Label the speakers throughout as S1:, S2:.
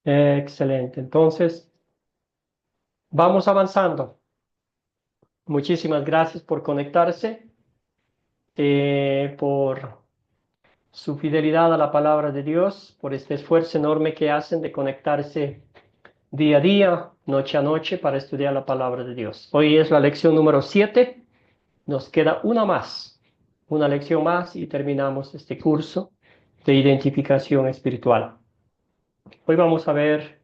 S1: Excelente. Entonces, vamos avanzando. Muchísimas gracias por conectarse, por su fidelidad a la palabra de Dios, por este esfuerzo enorme que hacen de conectarse día a día, noche a noche, para estudiar la palabra de Dios. Hoy es la lección número 7. Nos queda una lección más y terminamos este curso de identificación espiritual. Hoy vamos a ver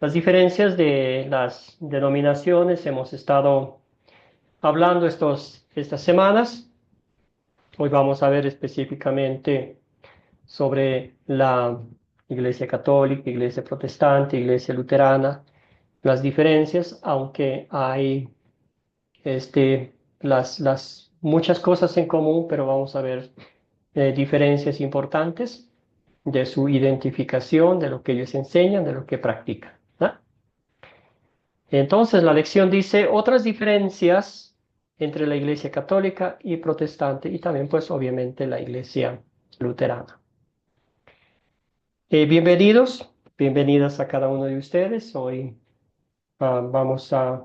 S1: las diferencias de las denominaciones. Hemos estado hablando estas semanas. Hoy vamos a ver específicamente sobre la Iglesia Católica, Iglesia Protestante, Iglesia Luterana, las diferencias, aunque hay las muchas cosas en común, pero vamos a ver diferencias importantes de su identificación, de lo que ellos enseñan, de lo que practican, ¿no? Entonces, la lección dice otras diferencias entre la Iglesia Católica y Protestante y también, pues, obviamente, la Iglesia Luterana. Bienvenidas a cada uno de ustedes. Hoy vamos a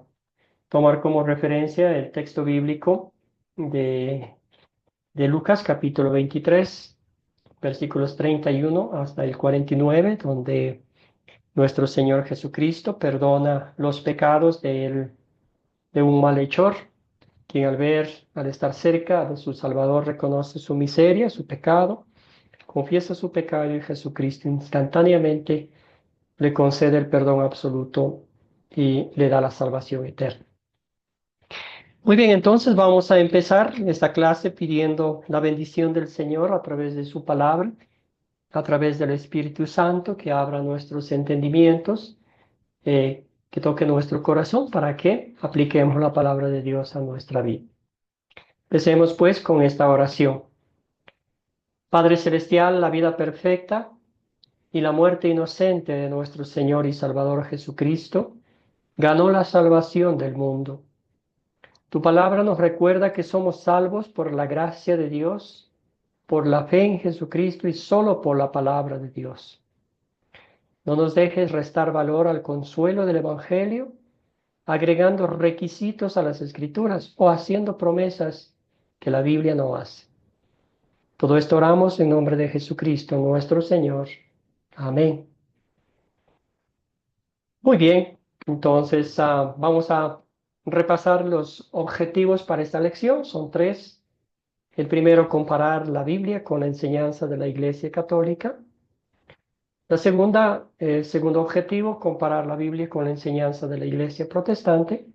S1: tomar como referencia el texto bíblico de Lucas, capítulo 23, versículos 31 hasta el 49, donde nuestro Señor Jesucristo perdona los pecados de un malhechor, quien al estar cerca de su Salvador, reconoce su miseria, su pecado, confiesa su pecado y Jesucristo instantáneamente le concede el perdón absoluto y le da la salvación eterna. Muy bien, entonces vamos a empezar esta clase pidiendo la bendición del Señor a través de su palabra, a través del Espíritu Santo, que abra nuestros entendimientos, que toque nuestro corazón para que apliquemos la palabra de Dios a nuestra vida. Empecemos pues con esta oración. Padre Celestial, la vida perfecta y la muerte inocente de nuestro Señor y Salvador Jesucristo ganó la salvación del mundo. Tu palabra nos recuerda que somos salvos por la gracia de Dios, por la fe en Jesucristo y solo por la palabra de Dios. No nos dejes restar valor al consuelo del Evangelio, agregando requisitos a las Escrituras o haciendo promesas que la Biblia no hace. Todo esto oramos en nombre de Jesucristo, nuestro Señor. Amén. Muy bien, entonces vamos a repasar los objetivos para esta lección. Son tres. El primero, comparar la Biblia con la enseñanza de la Iglesia Católica. El segundo objetivo, comparar la Biblia con la enseñanza de la Iglesia Protestante.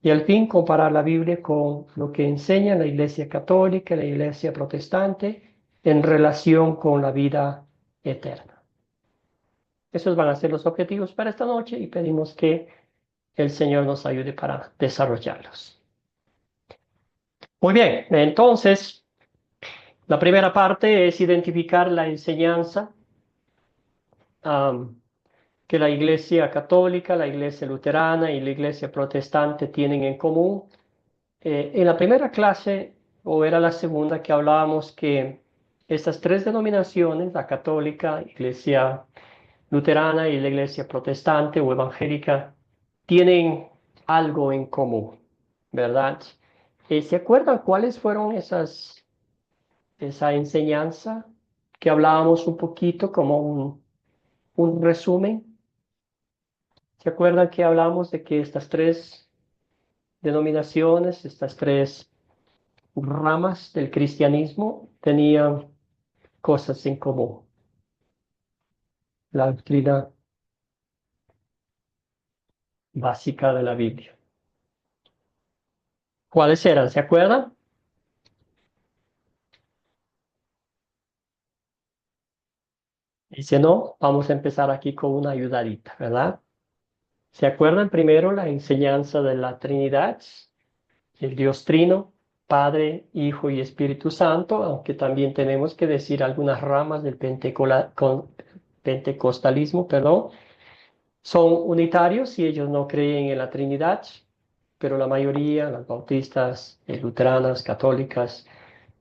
S1: Y al fin, comparar la Biblia con lo que enseña la Iglesia Católica y la Iglesia Protestante en relación con la vida eterna. Esos van a ser los objetivos para esta noche y pedimos que el Señor nos ayude para desarrollarlos. Muy bien, entonces, la primera parte es identificar la enseñanza que la Iglesia Católica, la Iglesia Luterana y la Iglesia Protestante tienen en común. En la primera clase, o era la segunda, que hablábamos que estas tres denominaciones, la católica, Iglesia Luterana y la Iglesia Protestante o evangélica, tienen algo en común, ¿verdad? ¿Se acuerdan cuáles fueron esa enseñanza que hablábamos un poquito como un resumen? ¿Se acuerdan que hablamos de que estas tres denominaciones, estas tres ramas del cristianismo tenían cosas en común? La doctrina básica de la Biblia. ¿Cuáles eran? ¿Se acuerdan? Y si no, vamos a empezar aquí con una ayudadita, ¿verdad? ¿Se acuerdan primero la enseñanza de la Trinidad? El Dios Trino, Padre, Hijo y Espíritu Santo, aunque también tenemos que decir algunas ramas del pentecostalismo, perdón, son unitarios y ellos no creen en la Trinidad, pero la mayoría, las bautistas, luteranas, católicas,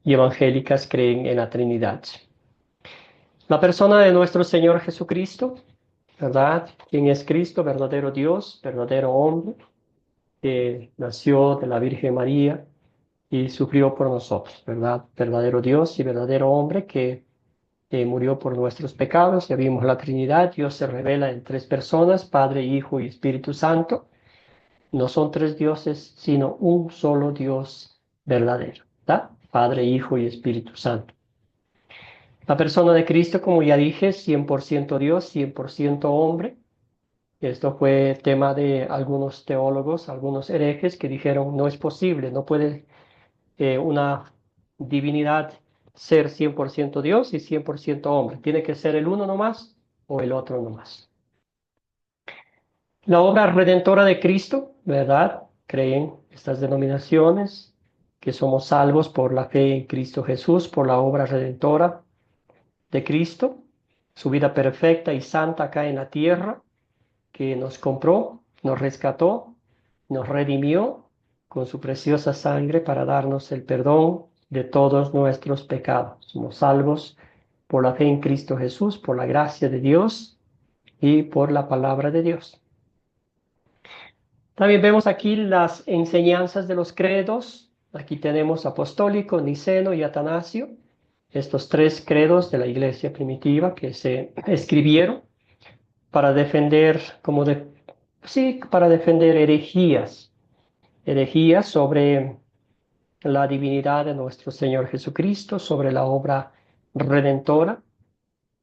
S1: y evangélicas creen en la Trinidad. La persona de nuestro Señor Jesucristo, ¿verdad? ¿Quién es Cristo? Verdadero Dios, verdadero hombre, que nació de la Virgen María y sufrió por nosotros, ¿verdad? Verdadero Dios y verdadero hombre que murió por nuestros pecados. Ya vimos la Trinidad. Dios se revela en tres personas, Padre, Hijo y Espíritu Santo. No son tres dioses, sino un solo Dios verdadero, ¿verdad? Padre, Hijo y Espíritu Santo. La persona de Cristo, como ya dije, 100% Dios, 100% hombre. Esto fue tema de algunos teólogos, algunos herejes que dijeron, no es posible, no puede una divinidad ser 100% Dios y 100% hombre. Tiene que ser el uno nomás o el otro nomás. La obra redentora de Cristo, ¿verdad? Creen estas denominaciones que somos salvos por la fe en Cristo Jesús, por la obra redentora de Cristo, su vida perfecta y santa acá en la tierra, que nos compró, nos rescató, nos redimió con su preciosa sangre para darnos el perdón de todos nuestros pecados. Somos salvos por la fe en Cristo Jesús, por la gracia de Dios y por la palabra de Dios. También vemos aquí las enseñanzas de los credos. Aquí tenemos apostólico, niceno y atanasio. Estos tres credos de la iglesia primitiva que se escribieron para defender, sí, para defender herejías sobre la divinidad de nuestro Señor Jesucristo, sobre la obra redentora,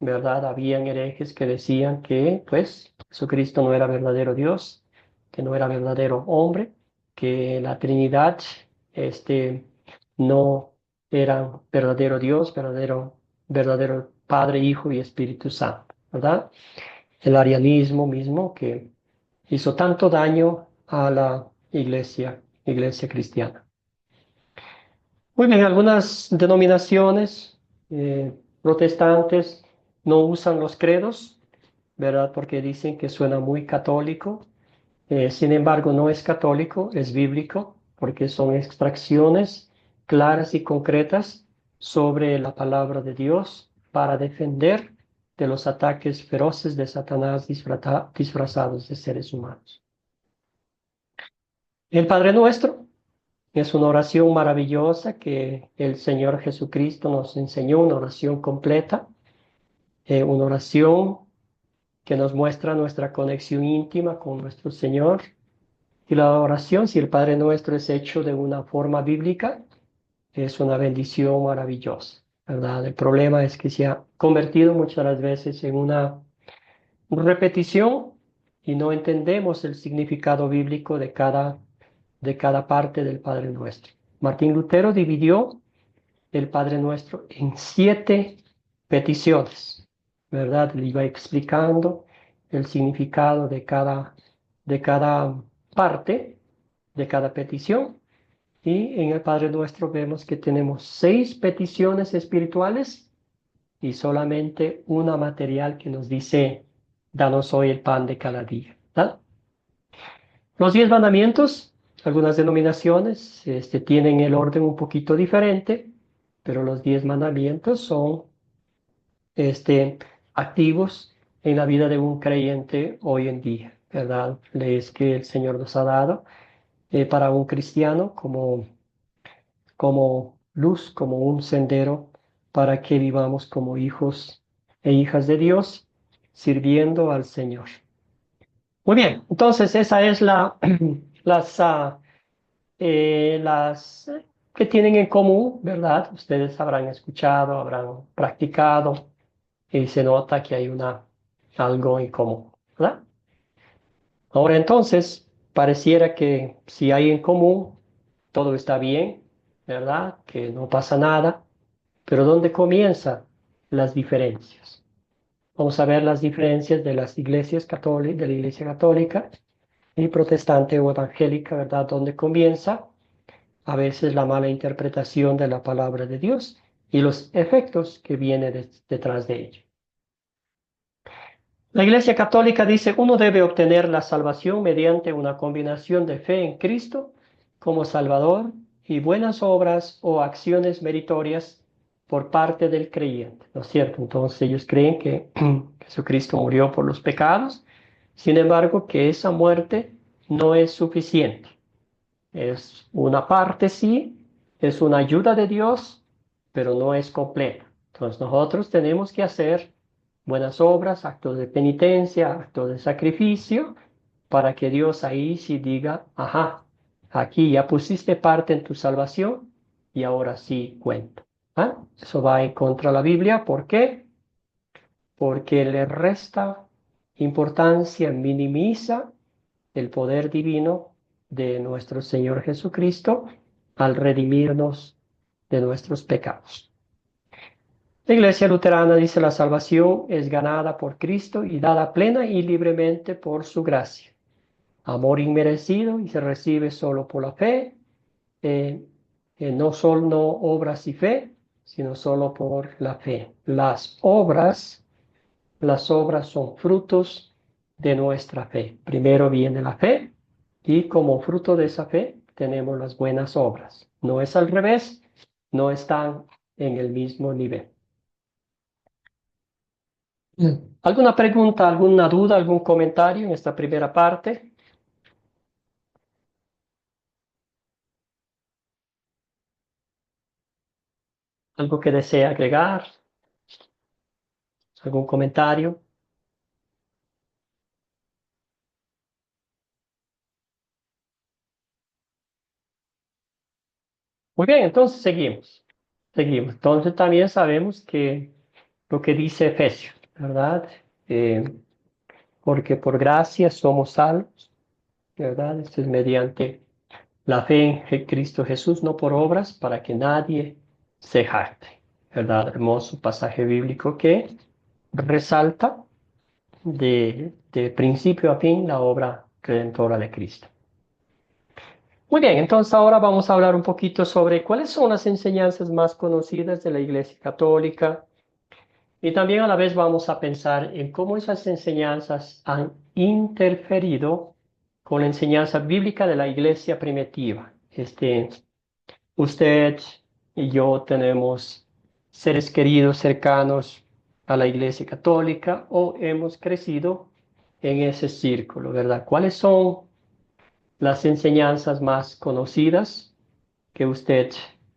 S1: ¿verdad? Habían herejes que decían que, pues, Jesucristo no era verdadero Dios, que no era verdadero hombre, que la Trinidad, no era verdadero Dios, verdadero Padre, Hijo y Espíritu Santo, ¿verdad? El arianismo mismo que hizo tanto daño a la iglesia cristiana. Muy bien, algunas denominaciones protestantes no usan los credos, ¿verdad? Porque dicen que suena muy católico. Sin embargo, no es católico, es bíblico, porque son extracciones claras y concretas sobre la palabra de Dios para defender de los ataques feroces de Satanás disfrazados de seres humanos. El Padre Nuestro es una oración maravillosa que el Señor Jesucristo nos enseñó, una oración completa, una oración que nos muestra nuestra conexión íntima con nuestro Señor. Y la oración, si el Padre Nuestro es hecho de una forma bíblica, es una bendición maravillosa, ¿verdad? El problema es que se ha convertido muchas de las veces en una repetición y no entendemos el significado bíblico de cada parte del Padre Nuestro. Martín Lutero dividió el Padre Nuestro en 7 peticiones, ¿verdad? Le iba explicando el significado de cada parte, de cada petición. Y en el Padre Nuestro vemos que tenemos 6 peticiones espirituales y solamente una material que nos dice, danos hoy el pan de cada día, ¿verdad? Los 10 mandamientos, algunas denominaciones tienen el orden un poquito diferente, pero los 10 mandamientos son activos en la vida de un creyente hoy en día, ¿verdad? Es que el Señor nos ha dado para un cristiano como luz, como un sendero para que vivamos como hijos e hijas de Dios, sirviendo al Señor. Muy bien, entonces esa es las, las que tienen en común, ¿verdad? Ustedes habrán escuchado, habrán practicado y se nota que hay algo en común, ¿verdad? Ahora entonces, pareciera que si hay en común, todo está bien, ¿verdad? Que no pasa nada, pero ¿dónde comienzan las diferencias? Vamos a ver las diferencias de las iglesias católicas, de la iglesia católica y protestante o evangélica, ¿verdad? ¿Dónde comienza a veces la mala interpretación de la palabra de Dios y los efectos que vienen detrás de ello? La Iglesia Católica dice, uno debe obtener la salvación mediante una combinación de fe en Cristo como Salvador y buenas obras o acciones meritorias por parte del creyente, ¿no es cierto? Entonces ellos creen que Jesucristo murió por los pecados, sin embargo, que esa muerte no es suficiente. Es una parte, sí, es una ayuda de Dios, pero no es completa. Entonces nosotros tenemos que hacer buenas obras, actos de penitencia, actos de sacrificio, para que Dios ahí sí diga, ajá, aquí ya pusiste parte en tu salvación y ahora sí cuenta. ¿Ah? Eso va en contra de la Biblia. ¿Por qué? Porque le resta importancia, minimiza el poder divino de nuestro Señor Jesucristo al redimirnos de nuestros pecados. La Iglesia luterana dice la salvación es ganada por Cristo y dada plena y libremente por su gracia. Amor inmerecido y se recibe solo por la fe, no solo no obras y fe, sino solo por la fe. Las obras son frutos de nuestra fe. Primero viene la fe y como fruto de esa fe tenemos las buenas obras. No es al revés, no están en el mismo nivel. ¿Alguna pregunta, alguna duda, algún comentario en esta primera parte? ¿Algo que desea agregar? ¿Algún comentario? Muy bien, entonces seguimos. Seguimos. Entonces también sabemos que lo que dice Efesios, ¿verdad? Porque por gracia somos salvos, ¿verdad? Esto es mediante la fe en Cristo Jesús, no por obras, para que nadie se jacte, ¿verdad? Hermoso pasaje bíblico que resalta de principio a fin la obra redentora de Cristo. Muy bien, entonces ahora vamos a hablar un poquito sobre cuáles son las enseñanzas más conocidas de la Iglesia Católica y también a la vez vamos a pensar en cómo esas enseñanzas han interferido con la enseñanza bíblica de la Iglesia primitiva. Usted y yo tenemos seres queridos cercanos a la Iglesia Católica o hemos crecido en ese círculo, ¿verdad? ¿Cuáles son las enseñanzas más conocidas que usted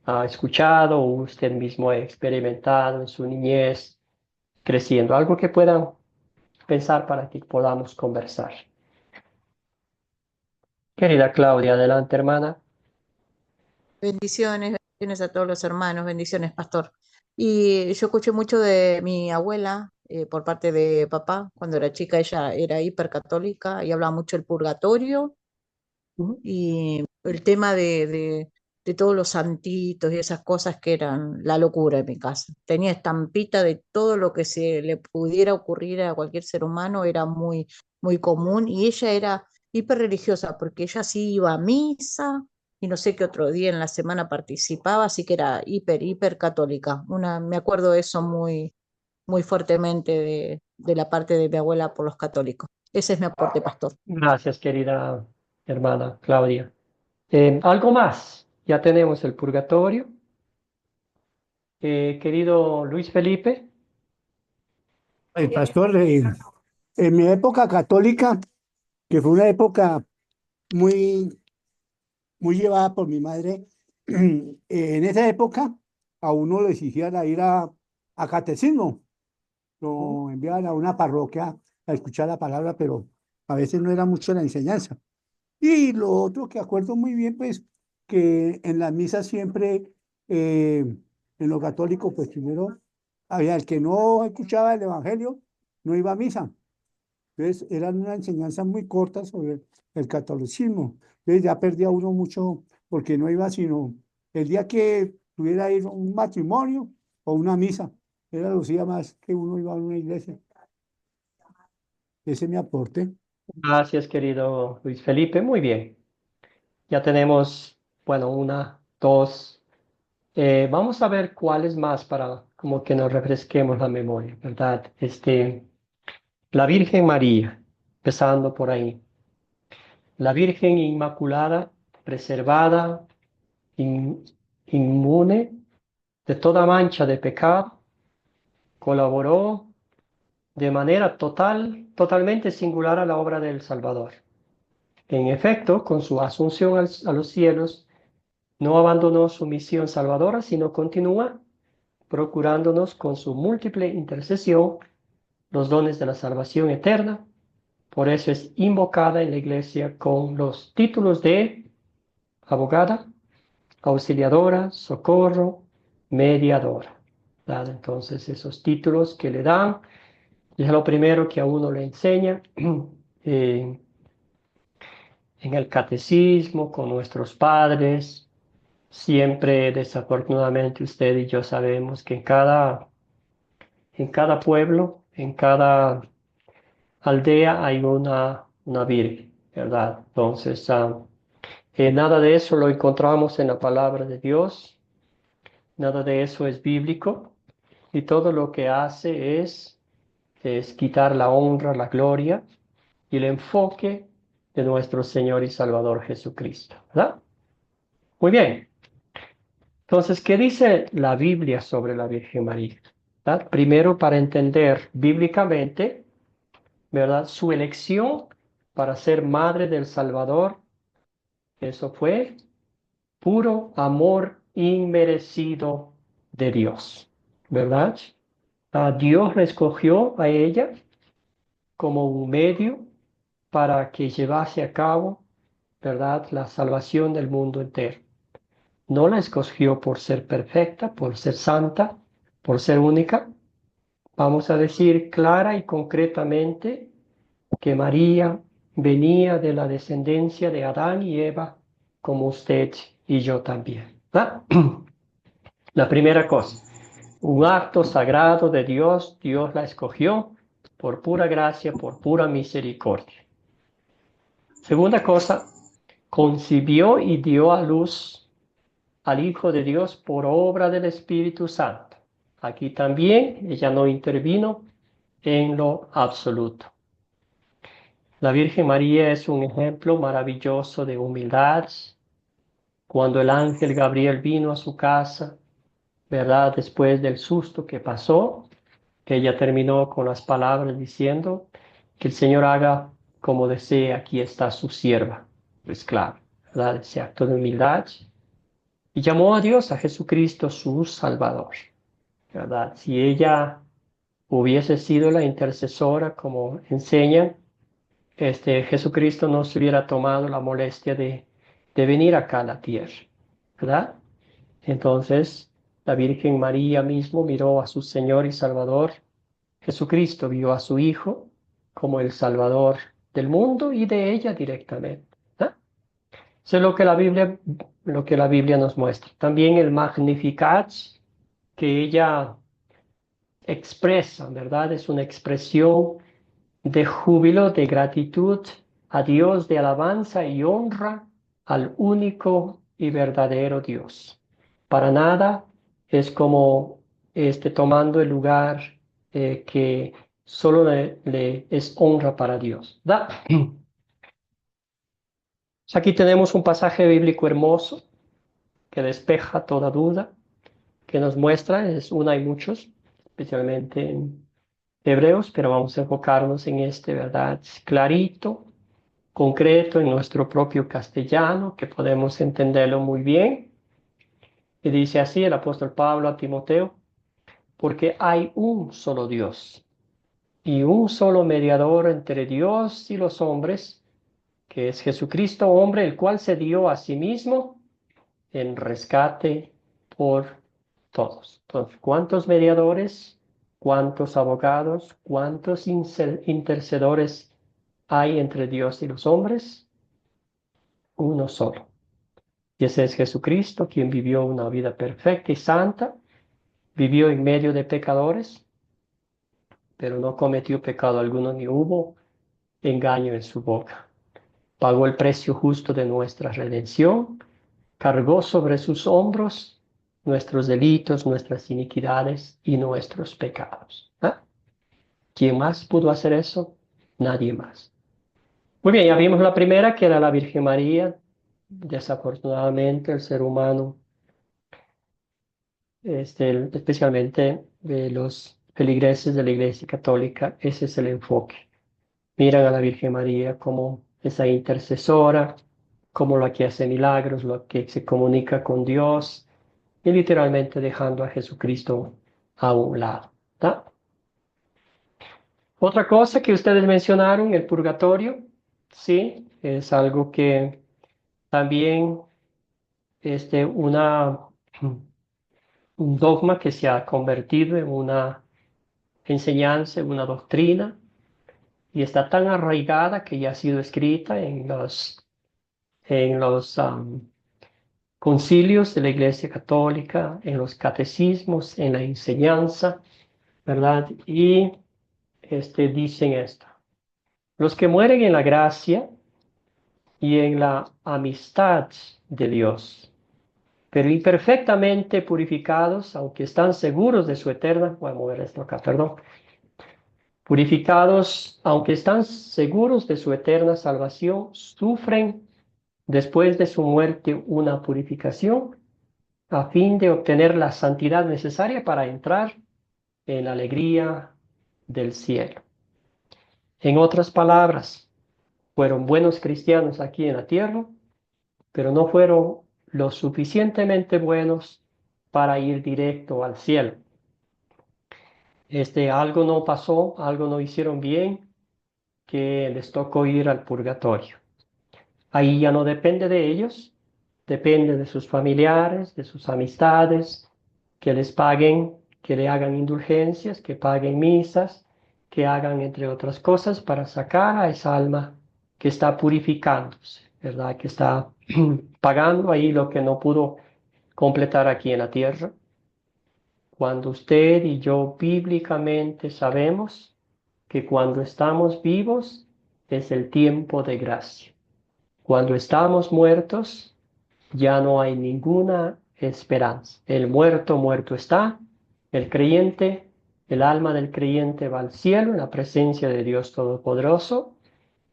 S1: ha escuchado o usted mismo ha experimentado en su niñez creciendo? Algo que puedan pensar para que podamos conversar. Querida Claudia, adelante, hermana.
S2: Bendiciones, bendiciones a todos los hermanos, bendiciones, pastor. Y yo escuché mucho de mi abuela por parte de papá, cuando era chica ella era hipercatólica y hablaba mucho del purgatorio
S1: Ujú.
S2: y el tema de todos los santitos y esas cosas que eran la locura en mi casa. Tenía estampita de todo lo que se le pudiera ocurrir a cualquier ser humano, era muy, muy común y ella era hiper religiosa porque ella sí iba a misa y no sé qué otro día en la semana participaba, así que era hiper, hiper católica. Me acuerdo de eso muy, muy fuertemente de la parte de mi abuela por los católicos. Ese es mi aporte, pastor.
S1: Gracias, querida hermana Claudia. Algo más. Ya tenemos el purgatorio. Querido Luis Felipe.
S3: El pastor, en mi época católica, que fue una época muy, muy llevada por mi madre, en esa época a uno le exigían a ir a catecismo, lo enviaban a una parroquia a escuchar la palabra, pero a veces no era mucho la enseñanza. Y lo otro que acuerdo muy bien, pues, que en las misas siempre, en lo católico, pues primero había el que no escuchaba el evangelio, no iba a misa. Entonces, eran una enseñanza muy corta sobre el catolicismo. Entonces, ya perdía uno mucho porque no iba sino el día que tuviera ir a un matrimonio o una misa. Era los días más que uno iba a una iglesia. Ese es mi aporte.
S1: Gracias, querido Luis Felipe. Muy bien. Ya tenemos, bueno, una, dos. Vamos a ver cuáles más para como que nos refresquemos la memoria, ¿verdad? La Virgen María, empezando por ahí. La Virgen Inmaculada, preservada, in- inmune de toda mancha de pecado, colaboró de manera totalmente singular a la obra del Salvador. En efecto, con su asunción a los cielos, no abandonó su misión salvadora, sino continúa procurándonos con su múltiple intercesión los dones de la salvación eterna. Por eso es invocada en la Iglesia con los títulos de abogada, auxiliadora, socorro, mediadora. ¿Verdad? Entonces, esos títulos que le dan, es lo primero que a uno le enseña en el catecismo, con nuestros padres. Siempre, desafortunadamente, usted y yo sabemos que en cada pueblo, en cada aldea hay una virgen, ¿verdad? Entonces, nada de eso lo encontramos en la palabra de Dios, nada de eso es bíblico, y todo lo que hace es quitar la honra, la gloria y el enfoque de nuestro Señor y Salvador Jesucristo, ¿verdad? Muy bien. Entonces, ¿qué dice la Biblia sobre la Virgen María? ¿Verdad? Primero, para entender bíblicamente, ¿verdad? Su elección para ser madre del Salvador, eso fue puro amor inmerecido de Dios, ¿verdad? Dios la escogió a ella como un medio para que llevase a cabo, ¿verdad?, la salvación del mundo entero. No la escogió por ser perfecta, por ser santa, por ser única. Vamos a decir clara y concretamente que María venía de la descendencia de Adán y Eva, como usted y yo también, ¿verdad? La primera cosa, un acto sagrado de Dios, Dios la escogió por pura gracia, por pura misericordia. Segunda cosa, concibió y dio a luz al Hijo de Dios por obra del Espíritu Santo. Aquí también ella no intervino en lo absoluto. La Virgen María es un ejemplo maravilloso de humildad. Cuando el ángel Gabriel vino a su casa, ¿verdad? Después del susto que pasó, que ella terminó con las palabras diciendo que el Señor haga como desee, aquí está su sierva. Pues claro, ¿verdad? Ese acto de humildad. Y llamó a Dios, a Jesucristo, su Salvador, ¿verdad? Si ella hubiese sido la intercesora, como enseñan, Jesucristo no se hubiera tomado la molestia de venir acá a la tierra, ¿verdad? Entonces, la Virgen María mismo miró a su Señor y Salvador. Jesucristo vio a su Hijo como el Salvador del mundo y de ella directamente, ¿verdad? Eso es lo que la Biblia nos muestra. También el Magnificat que ella expresa, ¿verdad? Es una expresión de júbilo, de gratitud a Dios, de alabanza y honra al único y verdadero Dios. Para nada es como tomando el lugar que solo le es honra para Dios, ¿verdad? Aquí tenemos un pasaje bíblico hermoso que despeja toda duda, que nos muestra, es una y muchos, especialmente en Hebreos, pero vamos a enfocarnos en ¿verdad? Clarito, concreto, en nuestro propio castellano, que podemos entenderlo muy bien. Y dice así el apóstol Pablo a Timoteo, porque hay un solo Dios y un solo mediador entre Dios y los hombres, que es Jesucristo, hombre, el cual se dio a sí mismo en rescate por todos. Entonces, ¿cuántos mediadores, cuántos abogados, cuántos intercedores hay entre Dios y los hombres? Uno solo. Y ese es Jesucristo, quien vivió una vida perfecta y santa, vivió en medio de pecadores, pero no cometió pecado alguno ni hubo engaño en su boca. Pagó el precio justo de nuestra redención, cargó sobre sus hombros nuestros delitos, nuestras iniquidades y nuestros pecados. ¿Ah? ¿Quién más pudo hacer eso? Nadie más. Muy bien, ya vimos la primera, que era la Virgen María, desafortunadamente el ser humano, especialmente de los feligreses de la Iglesia Católica, ese es el enfoque. Miran a la Virgen María como esa intercesora, como la que hace milagros, la que se comunica con Dios, y literalmente dejando a Jesucristo a un lado. ¿Tá? Otra cosa que ustedes mencionaron, el purgatorio, sí, es algo que también un dogma que se ha convertido en una enseñanza, en una doctrina, y está tan arraigada que ya ha sido escrita en los concilios de la Iglesia Católica, en los catecismos, en la enseñanza, ¿verdad? Y dicen esto: los que mueren en la gracia y en la amistad de Dios, pero imperfectamente purificados, aunque están seguros de su eterna, voy a mover esto acá, perdón, purificados, aunque están seguros de su eterna salvación, sufren después de su muerte una purificación a fin de obtener la santidad necesaria para entrar en la alegría del cielo. En otras palabras, fueron buenos cristianos aquí en la tierra, pero no fueron lo suficientemente buenos para ir directo al cielo. Algo no pasó, algo no hicieron bien, que les tocó ir al purgatorio. Ahí ya no depende de ellos, depende de sus familiares, de sus amistades, que les paguen, que le hagan indulgencias, que paguen misas, que hagan, entre otras cosas, para sacar a esa alma que está purificándose, ¿verdad? Que está pagando ahí lo que no pudo completar aquí en la tierra. Cuando usted y yo bíblicamente sabemos que cuando estamos vivos es el tiempo de gracia. Cuando estamos muertos ya no hay ninguna esperanza. El muerto, muerto está. El creyente, el alma del creyente va al cielo en la presencia de Dios Todopoderoso.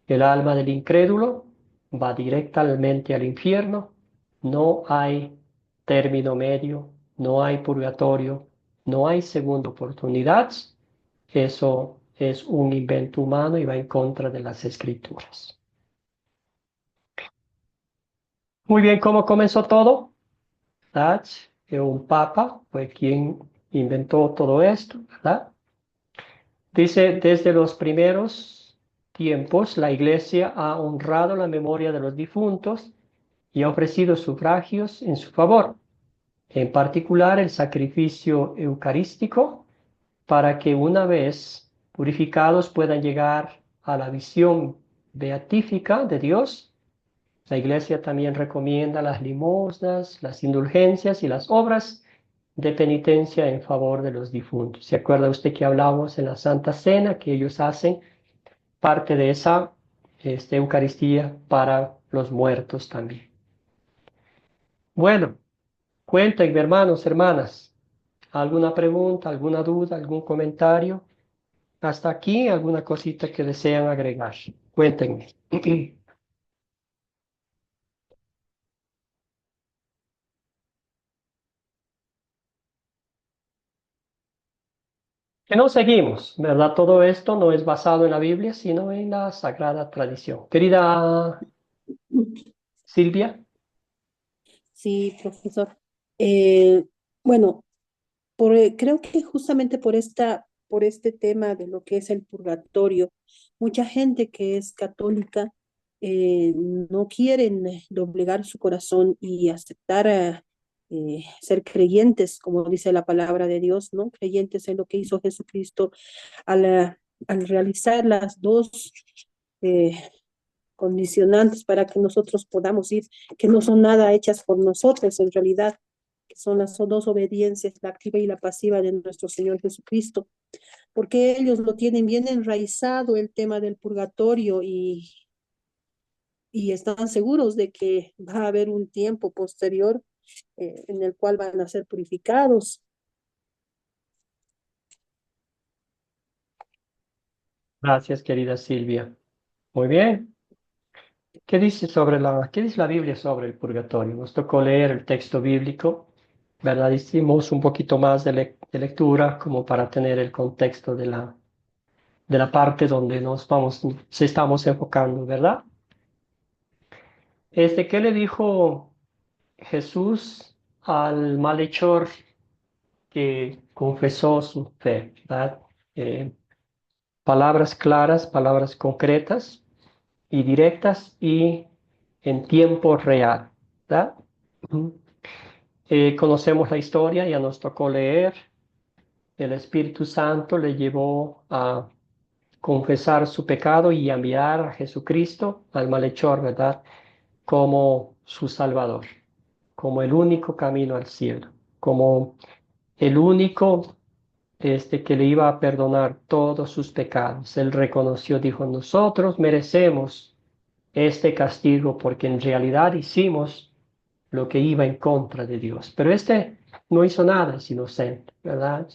S1: El alma del incrédulo va directamente al infierno. No hay término medio, no hay purgatorio, no hay segunda oportunidad. Eso es un invento humano y va en contra de las escrituras. Muy bien, ¿cómo comenzó todo? ¿Verdad? Un papa fue quien inventó todo esto, ¿verdad? Dice, desde los primeros tiempos, la Iglesia ha honrado la memoria de los difuntos y ha ofrecido sufragios en su favor, en particular el sacrificio eucarístico, para que una vez purificados puedan llegar a la visión beatífica de Dios. La Iglesia también recomienda las limosnas, las indulgencias y las obras de penitencia en favor de los difuntos. ¿Se acuerda usted que hablamos en la Santa Cena que ellos hacen parte de esa Eucaristía para los muertos también? Bueno, cuéntenme, hermanos, hermanas, ¿alguna pregunta, alguna duda, algún comentario? Hasta aquí, ¿alguna cosita que desean agregar? Cuéntenme. Que no seguimos, ¿verdad? Todo esto no es basado en la Biblia, sino en la sagrada tradición. Querida Silvia.
S4: Sí, profesor. Eh, bueno, creo que justamente por este tema de lo que es el purgatorio, mucha gente que es católica no quieren doblegar su corazón y aceptar ser creyentes, como dice la palabra de Dios, ¿no? Creyentes en lo que hizo Jesucristo al realizar las dos eh, condicionantes para que nosotros podamos ir, que no son nada hechas por nosotros en realidad, que son las dos obediencias, la activa y la pasiva de nuestro Señor Jesucristo, porque ellos lo tienen bien enraizado el tema del purgatorio y están seguros de que va a haber un tiempo posterior en el cual van a ser purificados.
S1: Gracias, querida Silvia. Muy bien. ¿Qué dice la Biblia sobre el purgatorio? Nos tocó leer el texto bíblico, ¿verdad? Hicimos un poquito más de lectura como para tener el contexto de la parte donde se estamos enfocando, ¿verdad? ¿Qué le dijo Jesús al malhechor que confesó su fe, ¿verdad? Eh, Palabras claras, palabras concretas y directas y en tiempo real, ¿verdad? Ujú. Conocemos la historia, ya nos tocó leer. El Espíritu Santo le llevó a confesar su pecado y a enviar a Jesucristo, al malhechor, ¿verdad? Como su Salvador, como el único camino al cielo, como el único que le iba a perdonar todos sus pecados. Él reconoció, dijo, nosotros merecemos este castigo porque en realidad hicimos lo que iba en contra de Dios. Pero no hizo nada, es inocente, ¿verdad?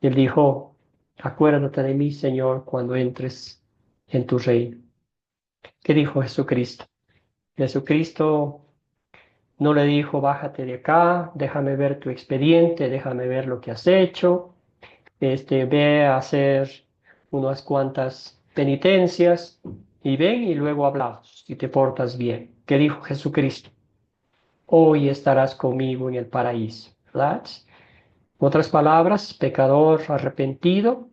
S1: Él dijo, acuérdate de mí, Señor, cuando entres en tu reino. ¿Qué dijo Jesucristo? Jesucristo no le dijo, bájate de acá, déjame ver tu expediente, déjame ver lo que has hecho, ve a hacer unas cuantas penitencias y ven y luego hablamos si te portas bien. ¿Qué dijo Jesucristo? Hoy estarás conmigo en el paraíso, ¿verdad? En otras palabras, pecador arrepentido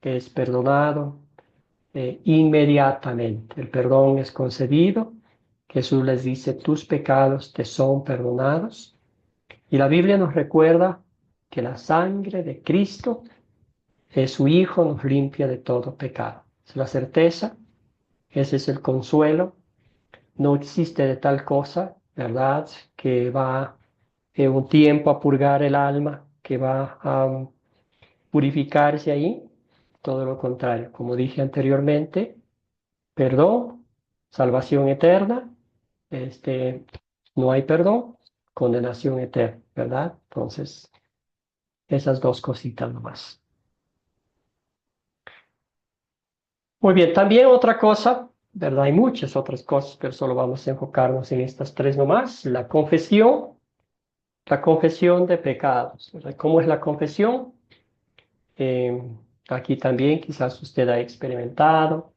S1: es perdonado inmediatamente. El perdón es concedido. Jesús les dice, tus pecados te son perdonados. Y la Biblia nos recuerda que la sangre de Cristo, su Hijo, nos limpia de todo pecado. Es la certeza, ese es el consuelo. No existe de tal cosa, ¿verdad? Que va un tiempo a purgar el alma, que va a purificarse ahí. Todo lo contrario, como dije anteriormente, perdón, salvación eterna, este, no hay perdón, condenación eterna, ¿verdad? Entonces, esas dos cositas nomás. Muy bien, también otra cosa, ¿verdad? Hay muchas otras cosas, pero solo vamos a enfocarnos en estas tres nomás. La confesión de pecados, ¿verdad? ¿Cómo es la confesión? Eh, Aquí también quizás usted ha experimentado,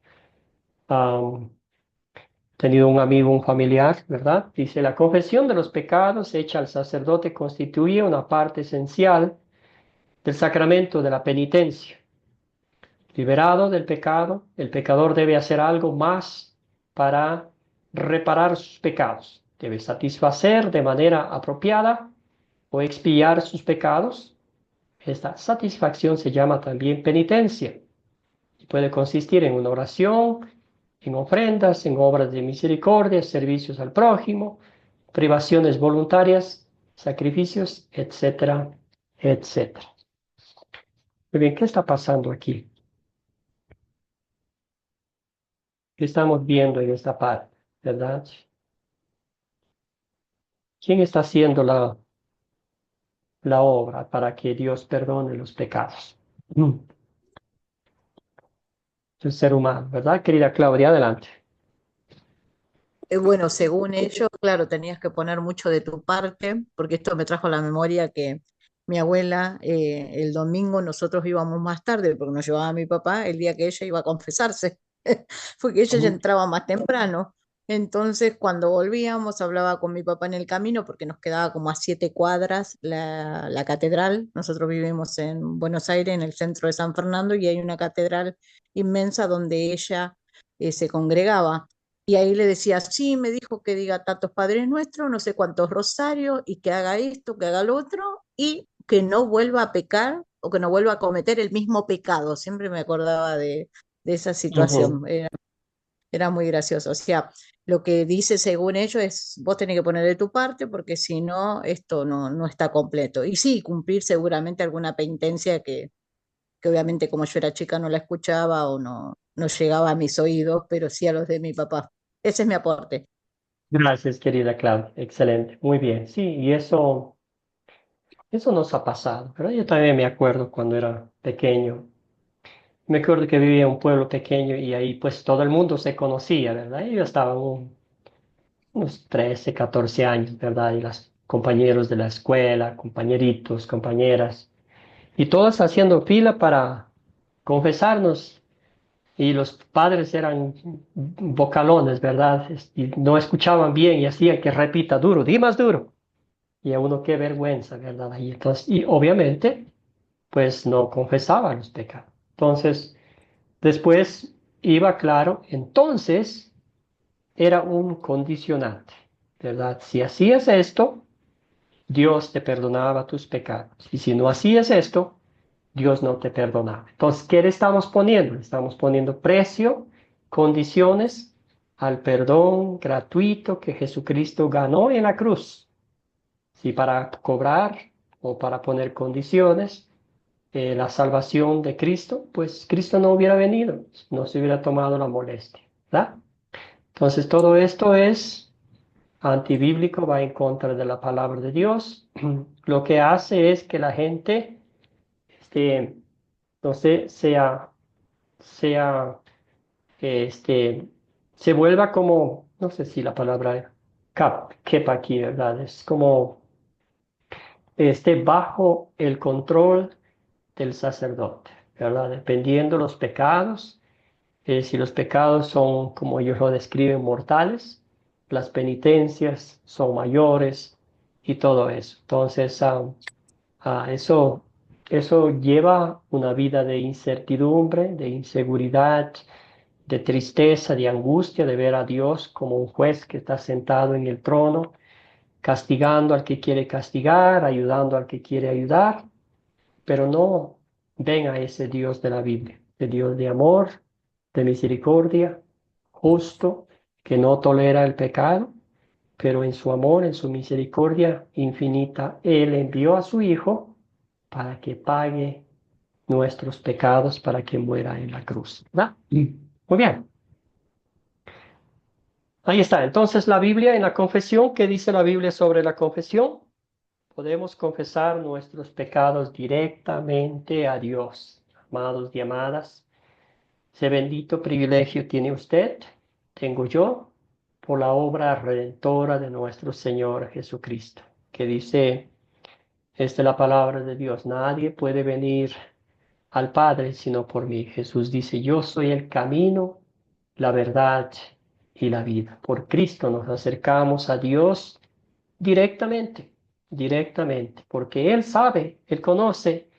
S1: tenido un amigo, un familiar, ¿verdad? Dice, la confesión de los pecados hecha al sacerdote constituye una parte esencial del sacramento de la penitencia. Liberado del pecado, el pecador debe hacer algo más para reparar sus pecados. Debe satisfacer de manera apropiada o expiar sus pecados. Esta satisfacción se llama también penitencia y puede consistir en una oración, en ofrendas, en obras de misericordia, servicios al prójimo, privaciones voluntarias, sacrificios, etcétera, etcétera. Muy bien, ¿qué está pasando aquí? ¿Qué estamos viendo en esta parte? ¿Verdad? ¿Quién está haciendo la obra para que Dios perdone los pecados? El ser humano, ¿verdad? Querida Claudia, adelante.
S2: Bueno, según ellos, claro, tenías que poner mucho de tu parte, porque esto me trajo a la memoria que mi abuela, el domingo nosotros íbamos más tarde, porque nos llevaba mi papá el día que ella iba a confesarse, porque ella ya
S1: Ujú,
S2: entraba más temprano. Entonces, cuando volvíamos, hablaba con mi papá en el camino, porque nos quedaba como a 7 cuadras la catedral. Nosotros vivimos en Buenos Aires, en el centro de San Fernando, y hay una catedral inmensa donde ella se congregaba. Y ahí le decía, sí, me dijo que diga tantos Padres Nuestros, no sé cuántos rosarios, y que haga esto, que haga lo otro, y que no vuelva a pecar o que no vuelva a cometer el mismo pecado. Siempre me acordaba de esa
S1: ujú.
S2: situación. Era muy gracioso. O sea, lo que dice según ellos es, vos tenés que poner de tu parte porque si no, esto no está completo. Y sí, cumplir seguramente alguna penitencia que obviamente como yo era chica no la escuchaba o no llegaba a mis oídos, pero sí a los de mi papá. Ese es mi aporte.
S1: Gracias, querida Claudia. Excelente. Muy bien. Sí, y eso nos ha pasado, pero yo también me acuerdo cuando era pequeño. Me acuerdo que vivía en un pueblo pequeño y ahí pues todo el mundo se conocía, ¿verdad? Y yo estaba unos 13, 14 años, ¿verdad? Y los compañeros de la escuela, compañeritos, compañeras, y todos haciendo fila para confesarnos. Y los padres eran vocalones, ¿verdad? Y no escuchaban bien y hacían que repita duro, di más duro. Y a uno qué vergüenza, ¿verdad? Y entonces, y obviamente, pues no confesaba los pecados. Entonces, después iba claro, entonces era un condicionante, ¿verdad? Si hacías esto, Dios te perdonaba tus pecados. Y si no hacías esto, Dios no te perdonaba. Entonces, ¿qué le estamos poniendo? Le estamos poniendo precio, condiciones al perdón gratuito que Jesucristo ganó en la cruz. Si para cobrar o para poner condiciones la salvación de Cristo, pues Cristo no hubiera venido, no se hubiera tomado la molestia, ¿verdad? Entonces, todo esto es antibíblico, va en contra de la palabra de Dios. Lo que hace es que la gente, este, no sé, este, se vuelva como, no sé si la palabra quepa aquí, ¿verdad? Es como esté bajo el control del sacerdote, ¿verdad? Dependiendo los pecados, si los pecados son, como ellos lo describen, mortales, las penitencias son mayores y todo eso. Entonces, eso, eso lleva una vida de incertidumbre, de inseguridad, de tristeza, de angustia, de ver a Dios como un juez que está sentado en el trono, castigando al que quiere castigar, ayudando al que quiere ayudar, pero no ven a ese Dios de la Biblia, el Dios de amor, de misericordia, justo, que no tolera el pecado, pero en su amor, en su misericordia infinita, Él envió a su Hijo para que pague nuestros pecados, para que muera en la cruz. ¿Verdad? Muy bien. Ahí está. Entonces la Biblia en la confesión, ¿qué dice la Biblia sobre la confesión? Podemos confesar nuestros pecados directamente a Dios. Amados y amadas, ese bendito privilegio tiene usted, tengo yo, por la obra redentora de nuestro Señor Jesucristo, que dice, esta es la palabra de Dios, nadie puede venir al Padre sino por mí. Jesús dice, yo soy el camino, la verdad y la vida. Por Cristo nos acercamos a Dios directamente, directamente, porque Él sabe, Él conoce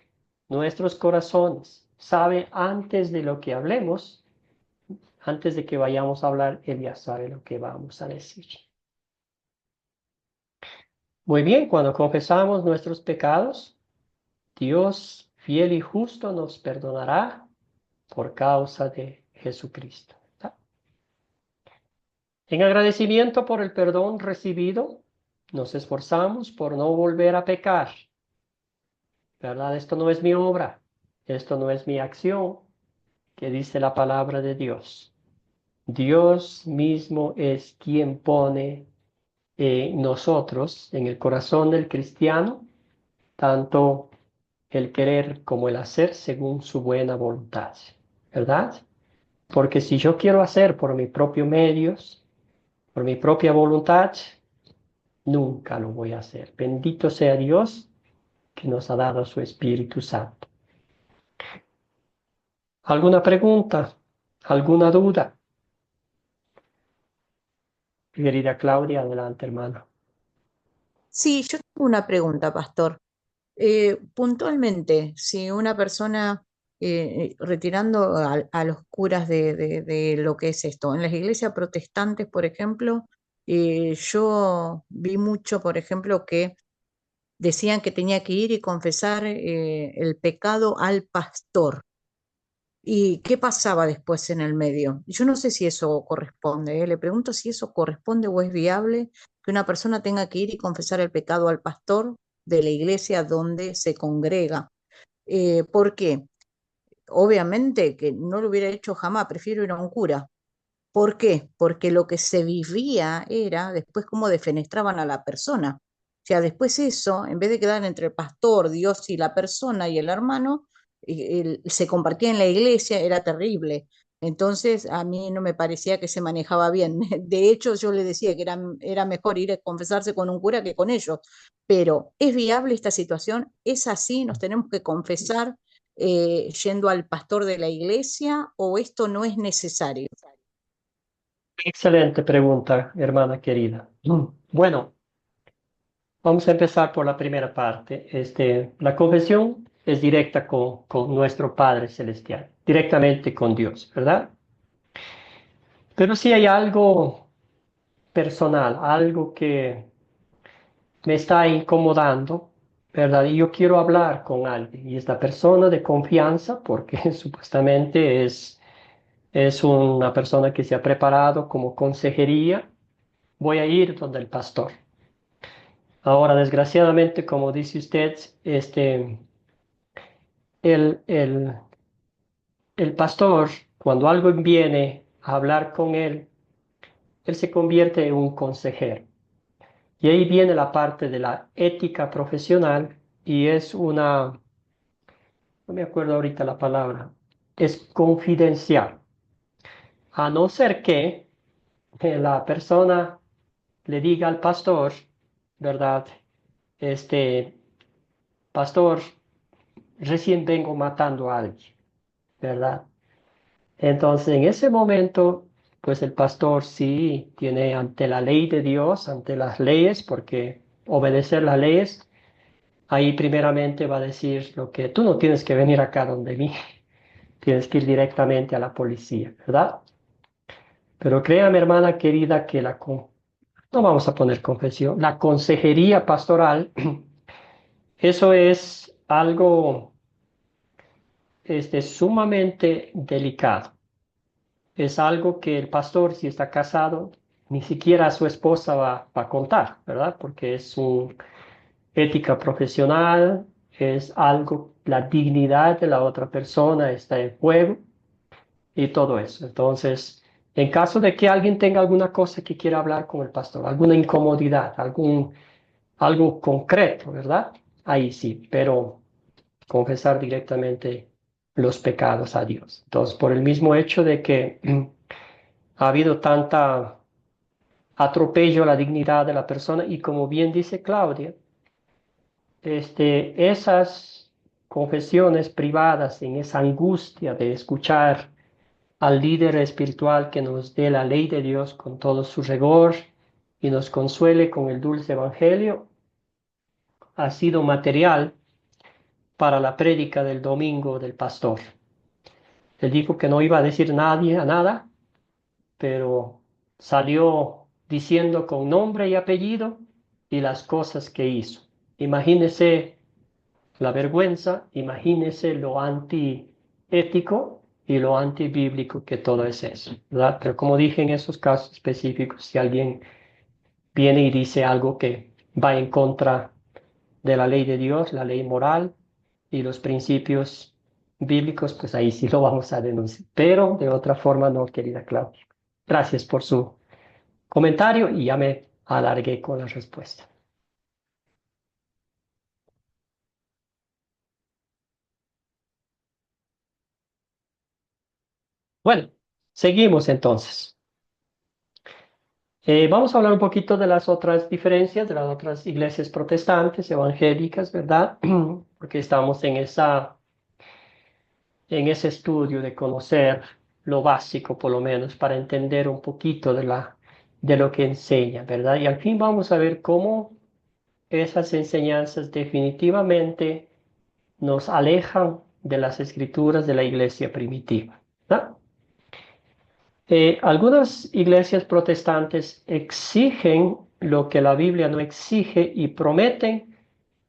S1: nuestros corazones, sabe antes de lo que hablemos, antes de que vayamos a hablar, Él ya sabe lo que vamos a decir. Muy bien, cuando confesamos nuestros pecados, Dios fiel y justo nos perdonará por causa de Jesucristo. En agradecimiento por el perdón recibido, nos esforzamos por no volver a pecar. ¿Verdad? Esto no es mi obra, esto no es mi acción, que dice la palabra de Dios. Dios mismo es quien pone en nosotros, en el corazón del cristiano, tanto el querer como el hacer según su buena voluntad. ¿Verdad? Porque si yo quiero hacer por mis propios medios, por mi propia voluntad, nunca lo voy a hacer. Bendito sea Dios que nos ha dado su Espíritu Santo. ¿Alguna pregunta? ¿Alguna duda? Querida Claudia, adelante, hermano.
S2: Sí, yo tengo una pregunta, pastor. Puntualmente, si una persona, retirando a los curas de lo que es esto, en las iglesias protestantes, por ejemplo, yo vi mucho, por ejemplo, que decían que tenía que ir y confesar el pecado al pastor. ¿Y qué pasaba después en el medio? Yo no sé si eso corresponde, ¿eh? Le pregunto si eso corresponde o es viable que una persona tenga que ir y confesar el pecado al pastor de la iglesia donde se congrega. ¿Por qué? Obviamente que no lo hubiera hecho jamás, prefiero ir a un cura. ¿Por qué? Porque lo que se vivía era después cómo defenestraban a la persona. O sea, después eso, en vez de quedar entre el pastor, Dios y la persona y el hermano, se compartía en la iglesia, era terrible. Entonces a mí no me parecía que se manejaba bien. De hecho, yo le decía que era mejor ir a confesarse con un cura que con ellos. Pero ¿es viable esta situación? ¿Es así? ¿Nos tenemos que confesar yendo al pastor de la iglesia o esto no es necesario?
S1: Excelente pregunta, hermana querida. Bueno, vamos a empezar por la primera parte. La confesión es directa con nuestro Padre Celestial, directamente con Dios, ¿verdad? Pero si hay algo personal, algo que me está incomodando, ¿verdad? Y yo quiero hablar con alguien, y esta persona de confianza, porque supuestamente es una persona que se ha preparado como consejería, voy a ir donde el pastor. Ahora, desgraciadamente, como dice usted, el, el, el pastor, cuando algo viene a hablar con él se convierte en un consejero. Y ahí viene la parte de la ética profesional y es no me acuerdo ahorita la palabra, es confidencial. A no ser que la persona le diga al pastor, ¿verdad? Este, pastor, recién vengo matando a alguien, ¿verdad? Entonces, en ese momento, pues el pastor sí tiene ante la ley de Dios, ante las leyes, porque obedecer las leyes, ahí primeramente va a decir lo que tú no tienes que venir acá donde mí, tienes que ir directamente a la policía, ¿verdad? Pero créame, hermana querida, que no vamos a poner confesión, la consejería pastoral, eso es algo sumamente delicado. Es algo que el pastor, si está casado, ni siquiera a su esposa va a contar, ¿verdad? Porque es una ética profesional, es algo, la dignidad de la otra persona está en juego y todo eso. Entonces, en caso de que alguien tenga alguna cosa que quiera hablar con el pastor, alguna incomodidad, algo concreto, ¿verdad? Ahí sí, pero confesar directamente los pecados a Dios. Entonces, por el mismo hecho de que ha habido tanta atropello a la dignidad de la persona y como bien dice Claudia, esas confesiones privadas en esa angustia de escuchar al líder espiritual que nos dé la ley de Dios con todo su rigor y nos consuele con el dulce evangelio, ha sido material para la prédica del domingo del pastor. Él dijo que no iba a decir nadie a nada, pero salió diciendo con nombre y apellido y las cosas que hizo. Imagínese la vergüenza, imagínese lo antiético y lo antibíblico que todo es eso, ¿verdad? Pero como dije en esos casos específicos, si alguien viene y dice algo que va en contra de la ley de Dios, la ley moral y los principios bíblicos, pues ahí sí lo vamos a denunciar. Pero de otra forma no, querida Claudia. Gracias por su comentario y ya me alargué con la respuesta. Bueno, seguimos entonces. Vamos a hablar un poquito de las otras diferencias, de las otras iglesias protestantes, evangélicas, ¿verdad? Porque estamos en ese estudio de conocer lo básico, por lo menos, para entender un poquito de lo que enseña, ¿verdad? Y al fin vamos a ver cómo esas enseñanzas definitivamente nos alejan de las escrituras de la iglesia primitiva, ¿verdad? Algunas iglesias protestantes exigen lo que la Biblia no exige y prometen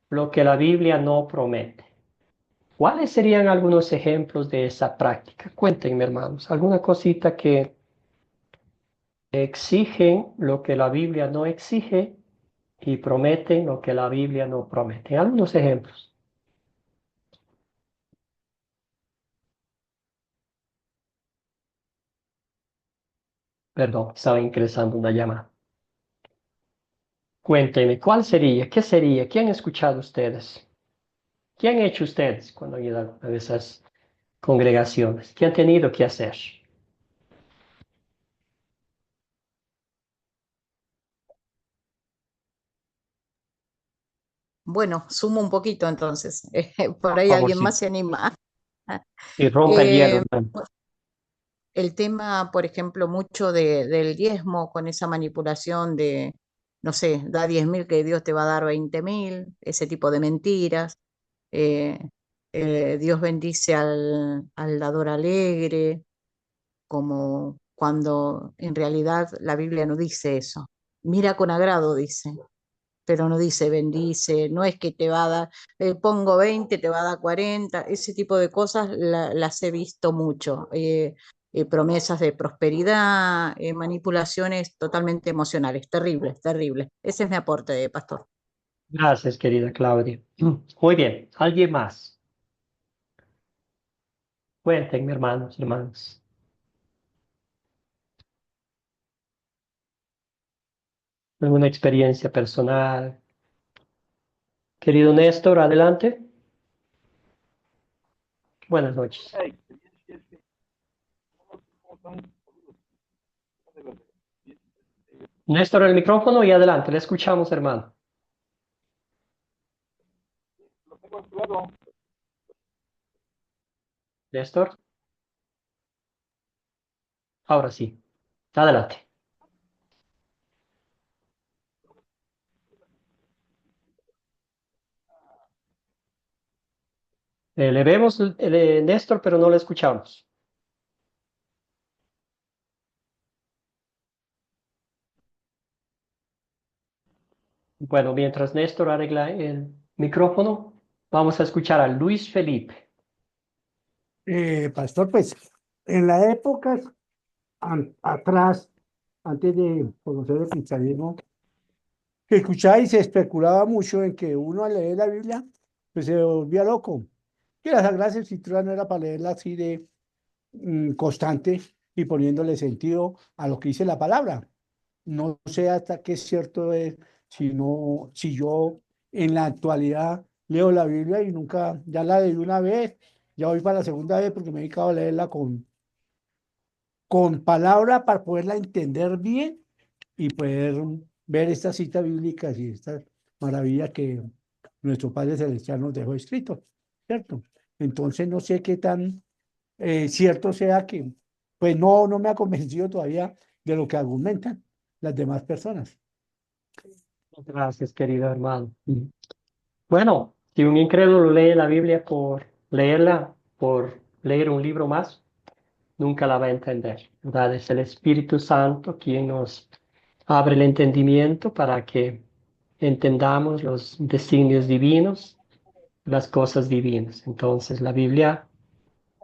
S1: lo que la Biblia no promete. ¿Cuáles serían algunos ejemplos de esa práctica? Cuéntenme, hermanos, alguna cosita que exigen lo que la Biblia no exige y prometen lo que la Biblia no promete. Algunos ejemplos. Perdón, estaba ingresando una llamada. Cuéntenme, ¿cuál sería? ¿Qué sería? ¿Qué han escuchado ustedes? ¿Qué han hecho ustedes cuando han ido a esas congregaciones? ¿Qué han tenido que hacer?
S2: Bueno, sumo un poquito entonces. Por
S1: Por
S2: ahí
S1: favor,
S2: alguien
S1: sí.
S2: más se anima.
S1: Y rompa el hielo,
S2: Eh,
S1: hermano.
S2: el tema, por ejemplo, mucho del diezmo con esa manipulación de, no sé, da 10.000 que Dios te va a dar 20.000, ese tipo de mentiras. Eh, Dios bendice al dador alegre, como cuando en realidad la Biblia no dice eso. Mira con agrado, dice, pero no dice bendice, no es que te va a dar, pongo 20, te va a dar 40, ese tipo de cosas las he visto mucho. Promesas de prosperidad, manipulaciones totalmente emocionales, terribles, terribles. Ese es mi aporte, pastor.
S1: Gracias, querida Claudia. Muy bien. ¿Alguien más? Cuéntenme, hermanos, hermanos. ¿Alguna experiencia personal? Querido Néstor, adelante. Buenas noches. Néstor, el micrófono y adelante. Le escuchamos, hermano. Néstor, ahora sí. Adelante. Le vemos, Néstor, pero no le escuchamos. Bueno, mientras Néstor arregla el micrófono, vamos a escuchar a Luis Felipe.
S3: Pastor, pues en la época atrás, antes de conocer el cristianismo, se escuchaba y se especulaba mucho en que uno al leer la Biblia, pues se volvía loco. Que la Sagrada Escritura no era para leerla así de constante y poniéndole sentido a lo que dice la palabra. No sé hasta qué cierto es, si yo en la actualidad leo la Biblia y nunca, ya la leí una vez, ya voy para la segunda vez porque me he dedicado a leerla con palabra para poderla entender bien y poder ver estas citas bíblicas y estas maravillas que nuestro Padre Celestial nos dejó escrito, ¿cierto? Entonces no sé qué tan cierto sea que, pues no me ha convencido todavía de lo que argumentan las demás personas.
S1: Gracias, querido hermano. Bueno, si un incrédulo lee la Biblia por leerla, por leer un libro más, nunca la va a entender, ¿verdad? Es el Espíritu Santo quien nos abre el entendimiento para que entendamos los designios divinos, las cosas divinas. Entonces, la Biblia,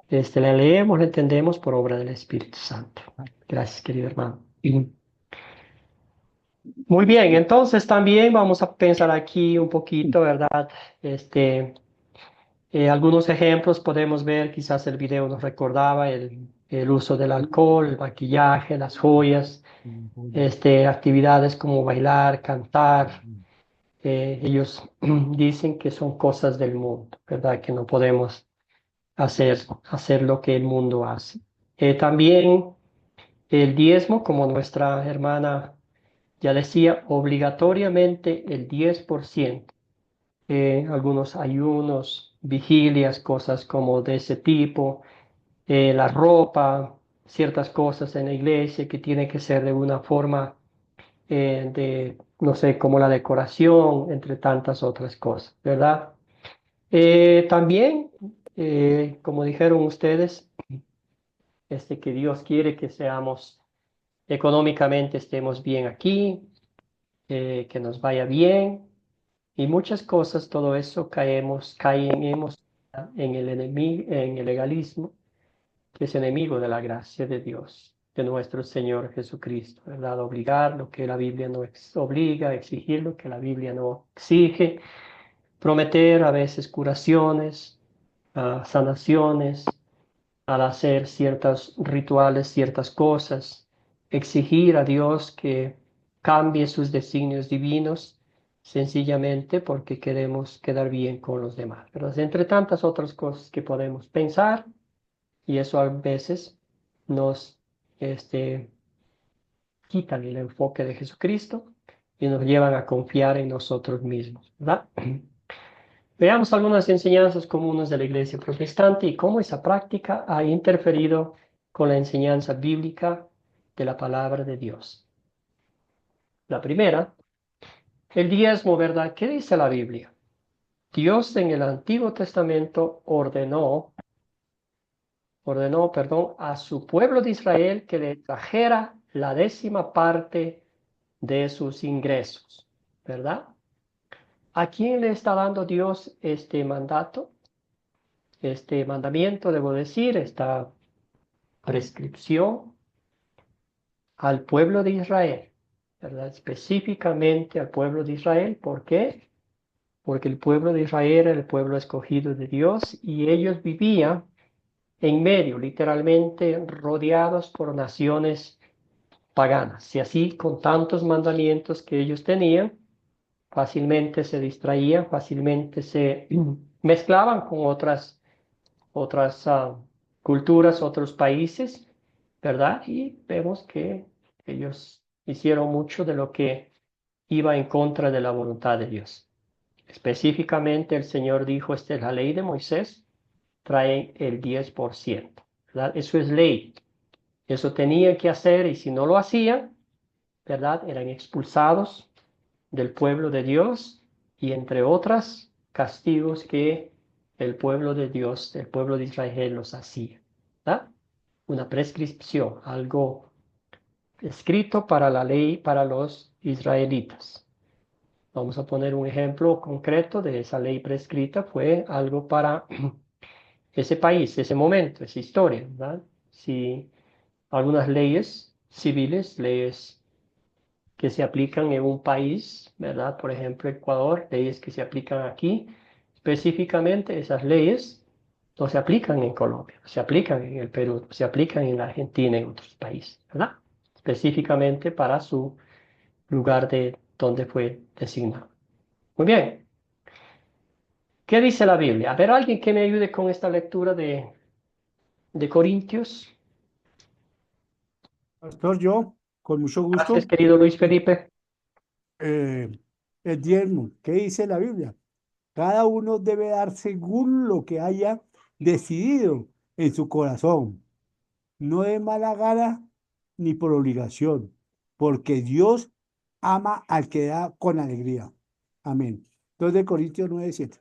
S1: la leemos, la entendemos por obra del Espíritu Santo. Gracias, querido hermano. Muy bien, entonces también vamos a pensar aquí un poquito, ¿verdad? Este, algunos ejemplos podemos ver, quizás el video nos recordaba el uso del alcohol, el maquillaje, las joyas, actividades como bailar, cantar. Ellos dicen que son cosas del mundo, ¿verdad? Que no podemos hacer lo que el mundo hace. También el diezmo, como nuestra hermana ya decía, obligatoriamente el 10%. Algunos ayunos, vigilias, cosas como de ese tipo, la ropa, ciertas cosas en la iglesia que tiene que ser de una forma no sé, como la decoración, entre tantas otras cosas, ¿verdad? También, como dijeron ustedes, que Dios quiere que seamos económicamente, estemos bien aquí, que nos vaya bien y muchas cosas, todo eso caemos en el enemigo, en el legalismo, que es enemigo de la gracia de Dios, de nuestro Señor Jesucristo, ¿verdad? Obligar lo que la Biblia no obliga, exigir lo que la Biblia no exige, prometer a veces curaciones, sanaciones, al hacer ciertos rituales, ciertas cosas, exigir a Dios que cambie sus designios divinos sencillamente porque queremos quedar bien con los demás, ¿verdad? Entre tantas otras cosas que podemos pensar, y eso a veces nos quitan el enfoque de Jesucristo y nos llevan a confiar en nosotros mismos, ¿verdad? Veamos algunas enseñanzas comunes de la Iglesia protestante y cómo esa práctica ha interferido con la enseñanza bíblica de la palabra de Dios. La primera, el diezmo, ¿verdad? ¿Qué dice la Biblia? Dios en el Antiguo Testamento ordenó, a su pueblo de Israel que le trajera la 10ª parte de sus ingresos, ¿verdad? ¿A quién le está dando Dios este mandato? Este mandamiento, debo decir, esta prescripción al pueblo de Israel, ¿verdad? Específicamente al pueblo de Israel. ¿Por qué? Porque el pueblo de Israel era el pueblo escogido de Dios y ellos vivían en medio, literalmente rodeados por naciones paganas. Y así, con tantos mandamientos que ellos tenían, fácilmente se distraían, fácilmente se mezclaban con otras culturas, otros países, ¿verdad? Y vemos que ellos hicieron mucho de lo que iba en contra de la voluntad de Dios. Específicamente el Señor dijo, esta es la ley de Moisés, traen el 10%, ¿verdad? Eso es ley. Eso tenían que hacer y si no lo hacían, ¿verdad? Eran expulsados del pueblo de Dios y entre otras castigos que el pueblo de Dios, el pueblo de Israel los hacía, ¿verdad? Una prescripción, algo escrito para la ley para los israelitas. Vamos a poner un ejemplo concreto de esa ley prescrita. Fue algo para ese país, ese momento, esa historia, ¿verdad? Si algunas leyes civiles, leyes que se aplican en un país, ¿verdad? Por ejemplo, Ecuador, leyes que se aplican aquí. Específicamente esas leyes no se aplican en Colombia, no se aplican en el Perú, no se aplican en la Argentina, en otros países, ¿verdad? Específicamente para su lugar de donde fue designado. Muy bien. ¿Qué dice la Biblia? A ver, alguien que me ayude con esta lectura de Corintios.
S3: Pastor, yo, con mucho
S1: Gracias,
S3: gusto,
S1: querido Luis Felipe.
S3: eh, el diezmo. ¿Qué dice la Biblia? Cada uno debe dar según lo que haya decidido en su corazón, no de mala gana ni por obligación, porque Dios ama al que da con alegría. Amén. 2 de Corintios 9:7.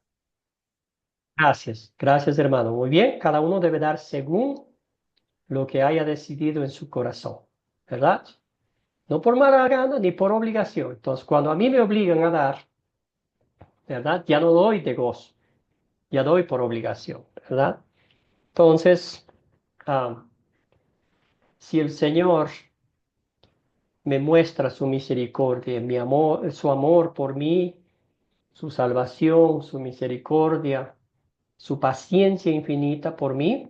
S1: Gracias, gracias, hermano. Muy bien, cada uno debe dar según lo que haya decidido en su corazón, ¿verdad? No por mala gana ni por obligación. Entonces, cuando a mí me obligan a dar, ¿verdad? Ya no doy de gozo, ya doy por obligación, ¿verdad? Entonces, si el Señor me muestra su misericordia, mi amor, su amor por mí, su salvación, su misericordia, su paciencia infinita por mí,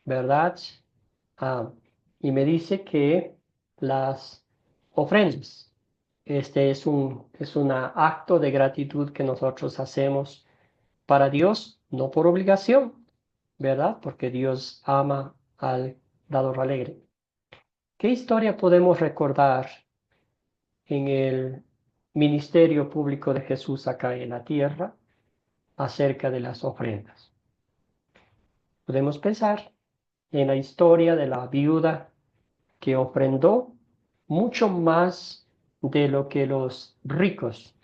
S1: ¿verdad? Ah, y me dice que las ofrendas, este es un acto de gratitud que nosotros hacemos para Dios, no por obligación, ¿verdad? Porque Dios ama al dador alegre. ¿Qué historia podemos recordar en el ministerio público de Jesús acá en la tierra acerca de las ofrendas? Podemos pensar en la historia de la viuda que ofrendó mucho más de lo que los ricos,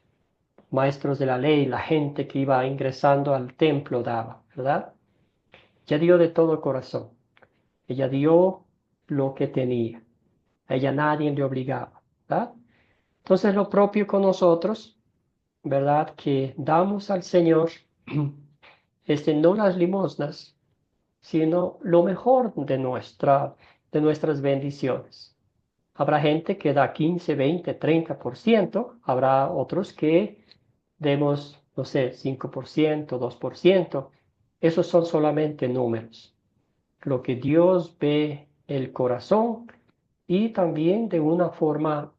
S1: maestros de la ley, la gente que iba ingresando al templo daba, ¿verdad? Ella dio de todo corazón. Ella dio lo que tenía. A ella nadie le obligaba, ¿verdad? Entonces lo propio con nosotros, ¿verdad? Que damos al Señor, no las limosnas, sino lo mejor de nuestras bendiciones. Habrá gente que da 15, 20, 30%. Habrá otros que demos, no sé, 5%, 2%. Esos son solamente números. Lo que Dios ve el corazón y también de una forma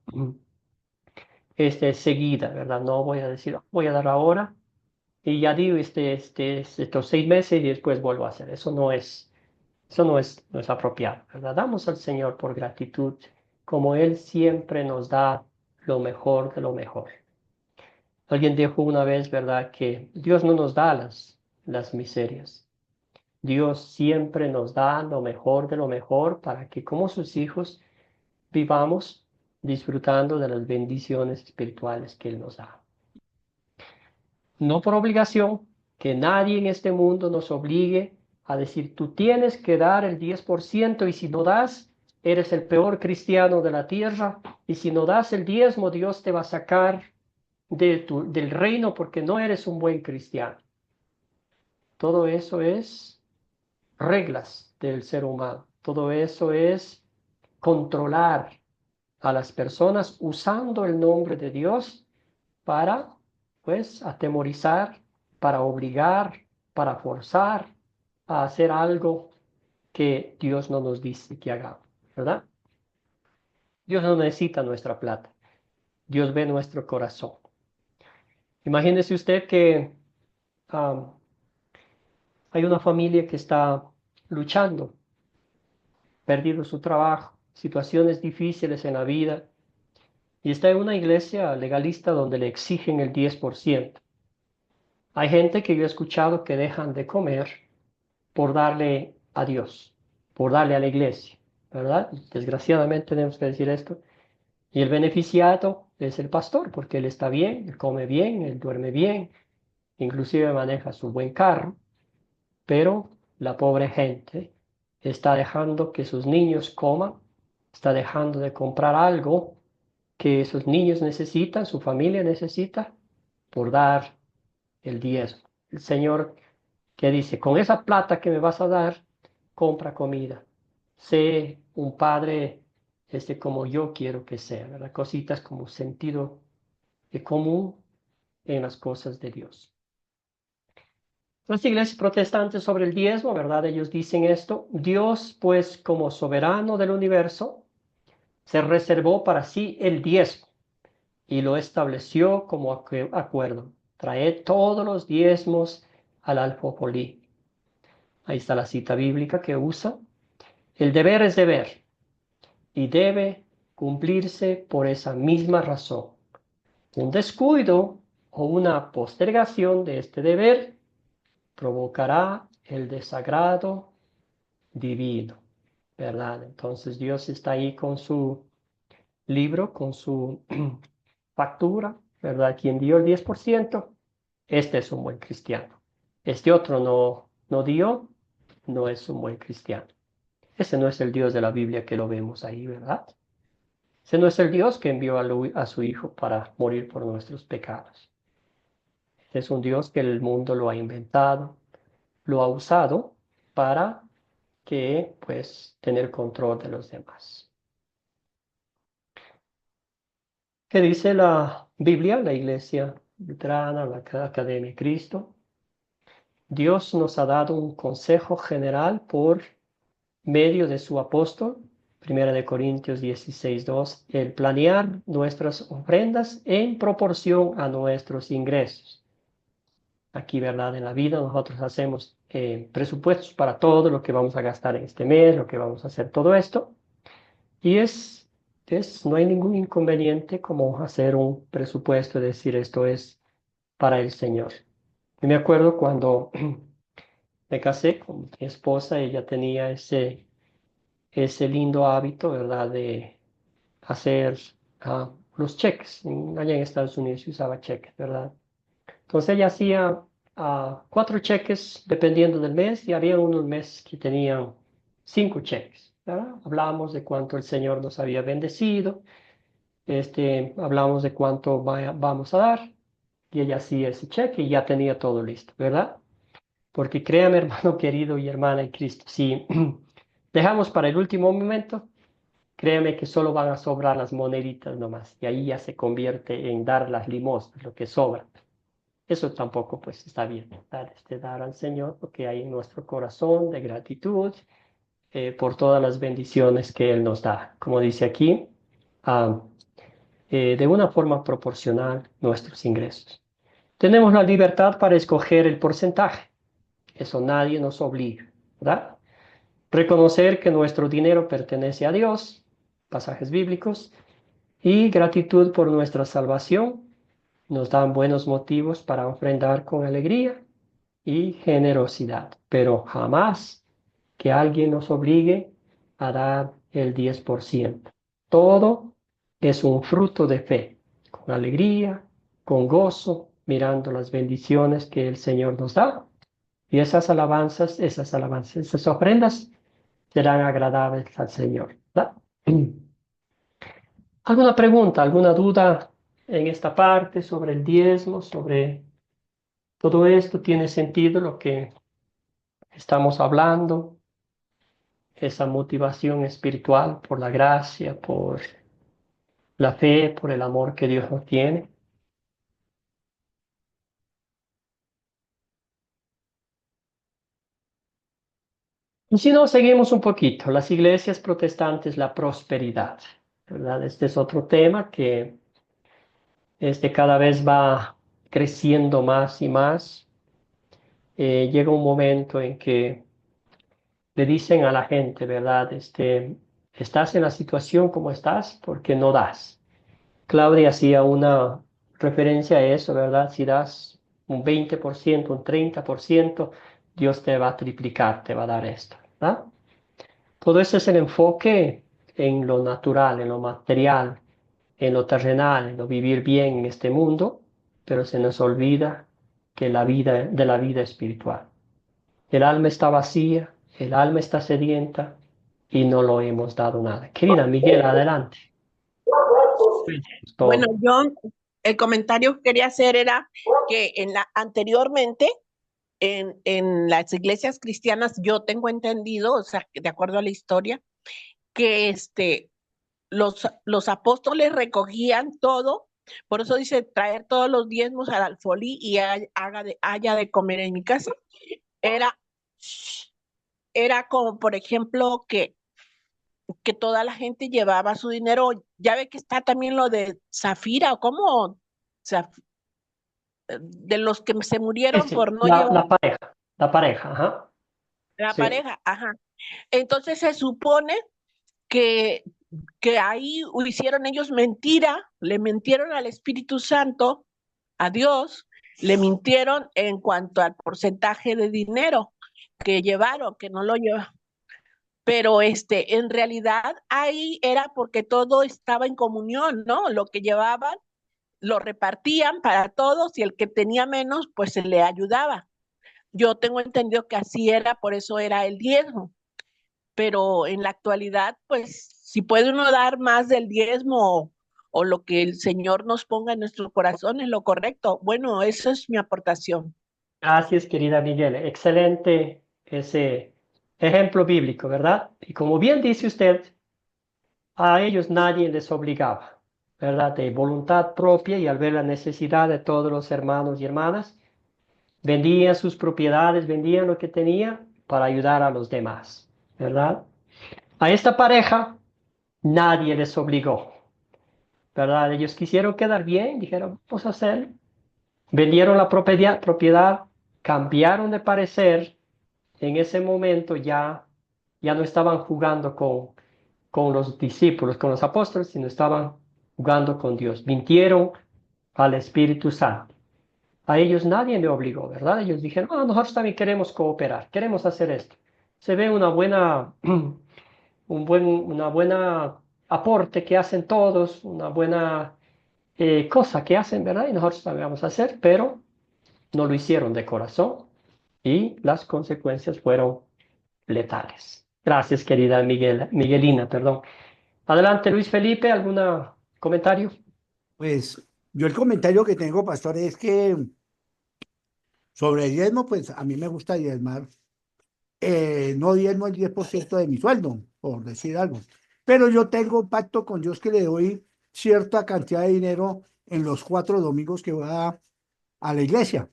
S1: seguida, ¿verdad? No voy a decir, voy a dar ahora y ya digo estos 6 meses y después vuelvo a hacer. Eso no es apropiado, ¿verdad? Damos al Señor por gratitud, como Él siempre nos da lo mejor de lo mejor. Alguien dijo una vez, ¿verdad?, que Dios no nos da las miserias. Dios siempre nos da lo mejor de lo mejor para que como sus hijos vivamos disfrutando de las bendiciones espirituales que Él nos da. No por obligación, que nadie en este mundo nos obligue a decir, tú tienes que dar el 10% y si no das, eres el peor cristiano de la tierra, y si no das el diezmo, Dios te va a sacar del reino porque no eres un buen cristiano. Todo eso es reglas del ser humano. Todo eso es controlar a las personas usando el nombre de Dios para, pues, atemorizar, para obligar, para forzar a hacer algo que Dios no nos dice que hagamos, ¿verdad? Dios no necesita nuestra plata. Dios ve nuestro corazón. Imagínese usted que hay una familia que está luchando, perdido su trabajo, situaciones difíciles en la vida, y está en una iglesia legalista donde le exigen el 10%. Hay gente que yo he escuchado que dejan de comer por darle a Dios, por darle a la iglesia, ¿verdad? Desgraciadamente tenemos que decir esto. Y el beneficiado es el pastor, porque él está bien, él come bien, él duerme bien, inclusive maneja su buen carro, pero la pobre gente está dejando que sus niños coman, está dejando de comprar algo que esos niños necesitan, su familia necesita, por dar el diezmo. El Señor que dice, con esa plata que me vas a dar, compra comida. Sé un padre como yo quiero que sea, ¿verdad? Cositas como sentido común en las cosas de Dios. Las iglesias protestantes sobre el diezmo, ¿verdad? Ellos dicen esto, Dios, pues, como soberano del universo, se reservó para sí el diezmo y lo estableció como acuerdo. Traed todos los diezmos al alfolí. Ahí está la cita bíblica que usa. El deber es deber y debe cumplirse por esa misma razón. Un descuido o una postergación de este deber provocará el desagrado divino, ¿verdad? Entonces Dios está ahí con su libro, con su factura, ¿verdad? Quien dio el 10%, este es un buen cristiano. Este otro no dio, no es un buen cristiano. Ese no es el Dios de la Biblia que lo vemos ahí, ¿verdad? Ese no es el Dios que envió a su Hijo para morir por nuestros pecados. Este es un Dios que el mundo lo ha inventado, lo ha usado para que, pues, tener control de los demás. ¿Qué dice la Biblia, la Iglesia Luterana, la Academia de Cristo? Dios nos ha dado un consejo general por medio de su apóstol, 1 Corintios 16:2, el planear nuestras ofrendas en proporción a nuestros ingresos. Aquí, ¿verdad? En la vida nosotros hacemos presupuestos para todo lo que vamos a gastar en este mes, lo que vamos a hacer, todo esto. Y no hay ningún inconveniente como hacer un presupuesto, decir esto es para el Señor. Y me acuerdo cuando me casé con mi esposa, ella tenía ese lindo hábito, ¿verdad? De hacer los cheques. Allá en Estados Unidos se usaba cheques, ¿verdad? Entonces ella hacía 4 cheques dependiendo del mes y había unos meses que tenían 5 cheques, ¿verdad? Hablábamos de cuánto el Señor nos había bendecido, hablamos de cuánto vamos a dar y ella hacía ese cheque y ya tenía todo listo, ¿verdad? Porque créame, hermano querido y hermana en Cristo, si dejamos para el último momento, créeme que solo van a sobrar las moneditas nomás y ahí ya se convierte en dar las limosnas, lo que sobra. Eso tampoco pues está bien, dar al Señor porque hay en nuestro corazón de gratitud por todas las bendiciones que Él nos da. Como dice aquí, de una forma proporcional nuestros ingresos. Tenemos la libertad para escoger el porcentaje. Eso nadie nos obliga, ¿verdad? Reconocer que nuestro dinero pertenece a Dios, pasajes bíblicos, y gratitud por nuestra salvación nos dan buenos motivos para ofrendar con alegría y generosidad, pero jamás que alguien nos obligue a dar el 10%. Todo es un fruto de fe, con alegría, con gozo, mirando las bendiciones que el Señor nos da. Y esas ofrendas serán agradables al Señor, ¿verdad? ¿Alguna pregunta, alguna duda en esta parte sobre el diezmo, sobre todo esto? ¿Tiene sentido lo que estamos hablando? Esa motivación espiritual por la gracia, por la fe, por el amor que Dios nos tiene. Y si no, seguimos un poquito. Las iglesias protestantes, la prosperidad, ¿verdad? Este es otro tema que cada vez va creciendo más y más. Llega un momento en que le dicen a la gente, ¿verdad? Estás en la situación como estás porque no das. Claudia hacía una referencia a eso, ¿verdad? Si das un 20%, un 30%, Dios te va a triplicar, te va a dar esto, ¿verdad? Todo eso es el enfoque en lo natural, en lo material, en lo terrenal, en lo vivir bien en este mundo, pero se nos olvida que de la vida espiritual. El alma está vacía, el alma está sedienta y no lo hemos dado nada. Querida Miguel, adelante.
S5: Bueno,
S1: Todo.
S5: yo el comentario que quería hacer era que anteriormente en las iglesias cristianas yo tengo entendido, o sea, de acuerdo a la historia, que los apóstoles recogían todo, por eso dice traer todos los diezmos al alfolí y haya de comer en mi casa. Era, era como, por ejemplo, que toda la gente llevaba su dinero. Ya ve que está también lo de Zafira, o cómo, de los que se
S1: Sí,
S5: murieron
S1: sí,
S5: por no llevar
S1: la pareja, ajá.
S5: la
S1: Sí.
S5: pareja, ajá. Entonces se supone que, que ahí hicieron ellos mentira, le mintieron al Espíritu Santo, a Dios, le mintieron en cuanto al porcentaje de dinero que llevaron, que no lo llevaron. Pero en realidad ahí era porque todo estaba en comunión, ¿no? Lo que llevaban lo repartían para todos y el que tenía menos, pues se le ayudaba. Yo tengo entendido que así era, por eso era el diezmo. Pero en la actualidad, pues si puede uno dar más del diezmo o lo que el Señor nos ponga en nuestro corazón es lo correcto. Bueno, eso es mi aportación.
S1: Gracias, querida Miguel. Excelente ese ejemplo bíblico, ¿verdad? Y como bien dice usted, a ellos nadie les obligaba, ¿verdad? De voluntad propia y al ver la necesidad de todos los hermanos y hermanas, vendían sus propiedades, vendían lo que tenían para ayudar a los demás, ¿verdad? A esta pareja nadie les obligó, ¿verdad? Ellos quisieron quedar bien, dijeron, vamos a hacer. Vendieron la propiedad, cambiaron de parecer. En ese momento ya no estaban jugando con los discípulos, con los apóstoles, sino estaban jugando con Dios. Mintieron al Espíritu Santo. A ellos nadie le obligó, ¿verdad? Ellos dijeron, nosotros también queremos cooperar, queremos hacer esto. Se ve una buena aporte que hacen todos, una buena cosa que hacen, ¿verdad? Y nosotros también vamos a hacer, pero no lo hicieron de corazón y las consecuencias fueron letales. Gracias, querida Miguelina, perdón. Adelante, Luis Felipe, ¿algún comentario?
S3: Pues yo el comentario que tengo, pastor, es que sobre el diezmo, pues a mí me gusta diezmar. No diezmo el 10% de mi sueldo, por decir algo. Pero yo tengo un pacto con Dios que le doy cierta cantidad de dinero en los 4 domingos que voy a la iglesia.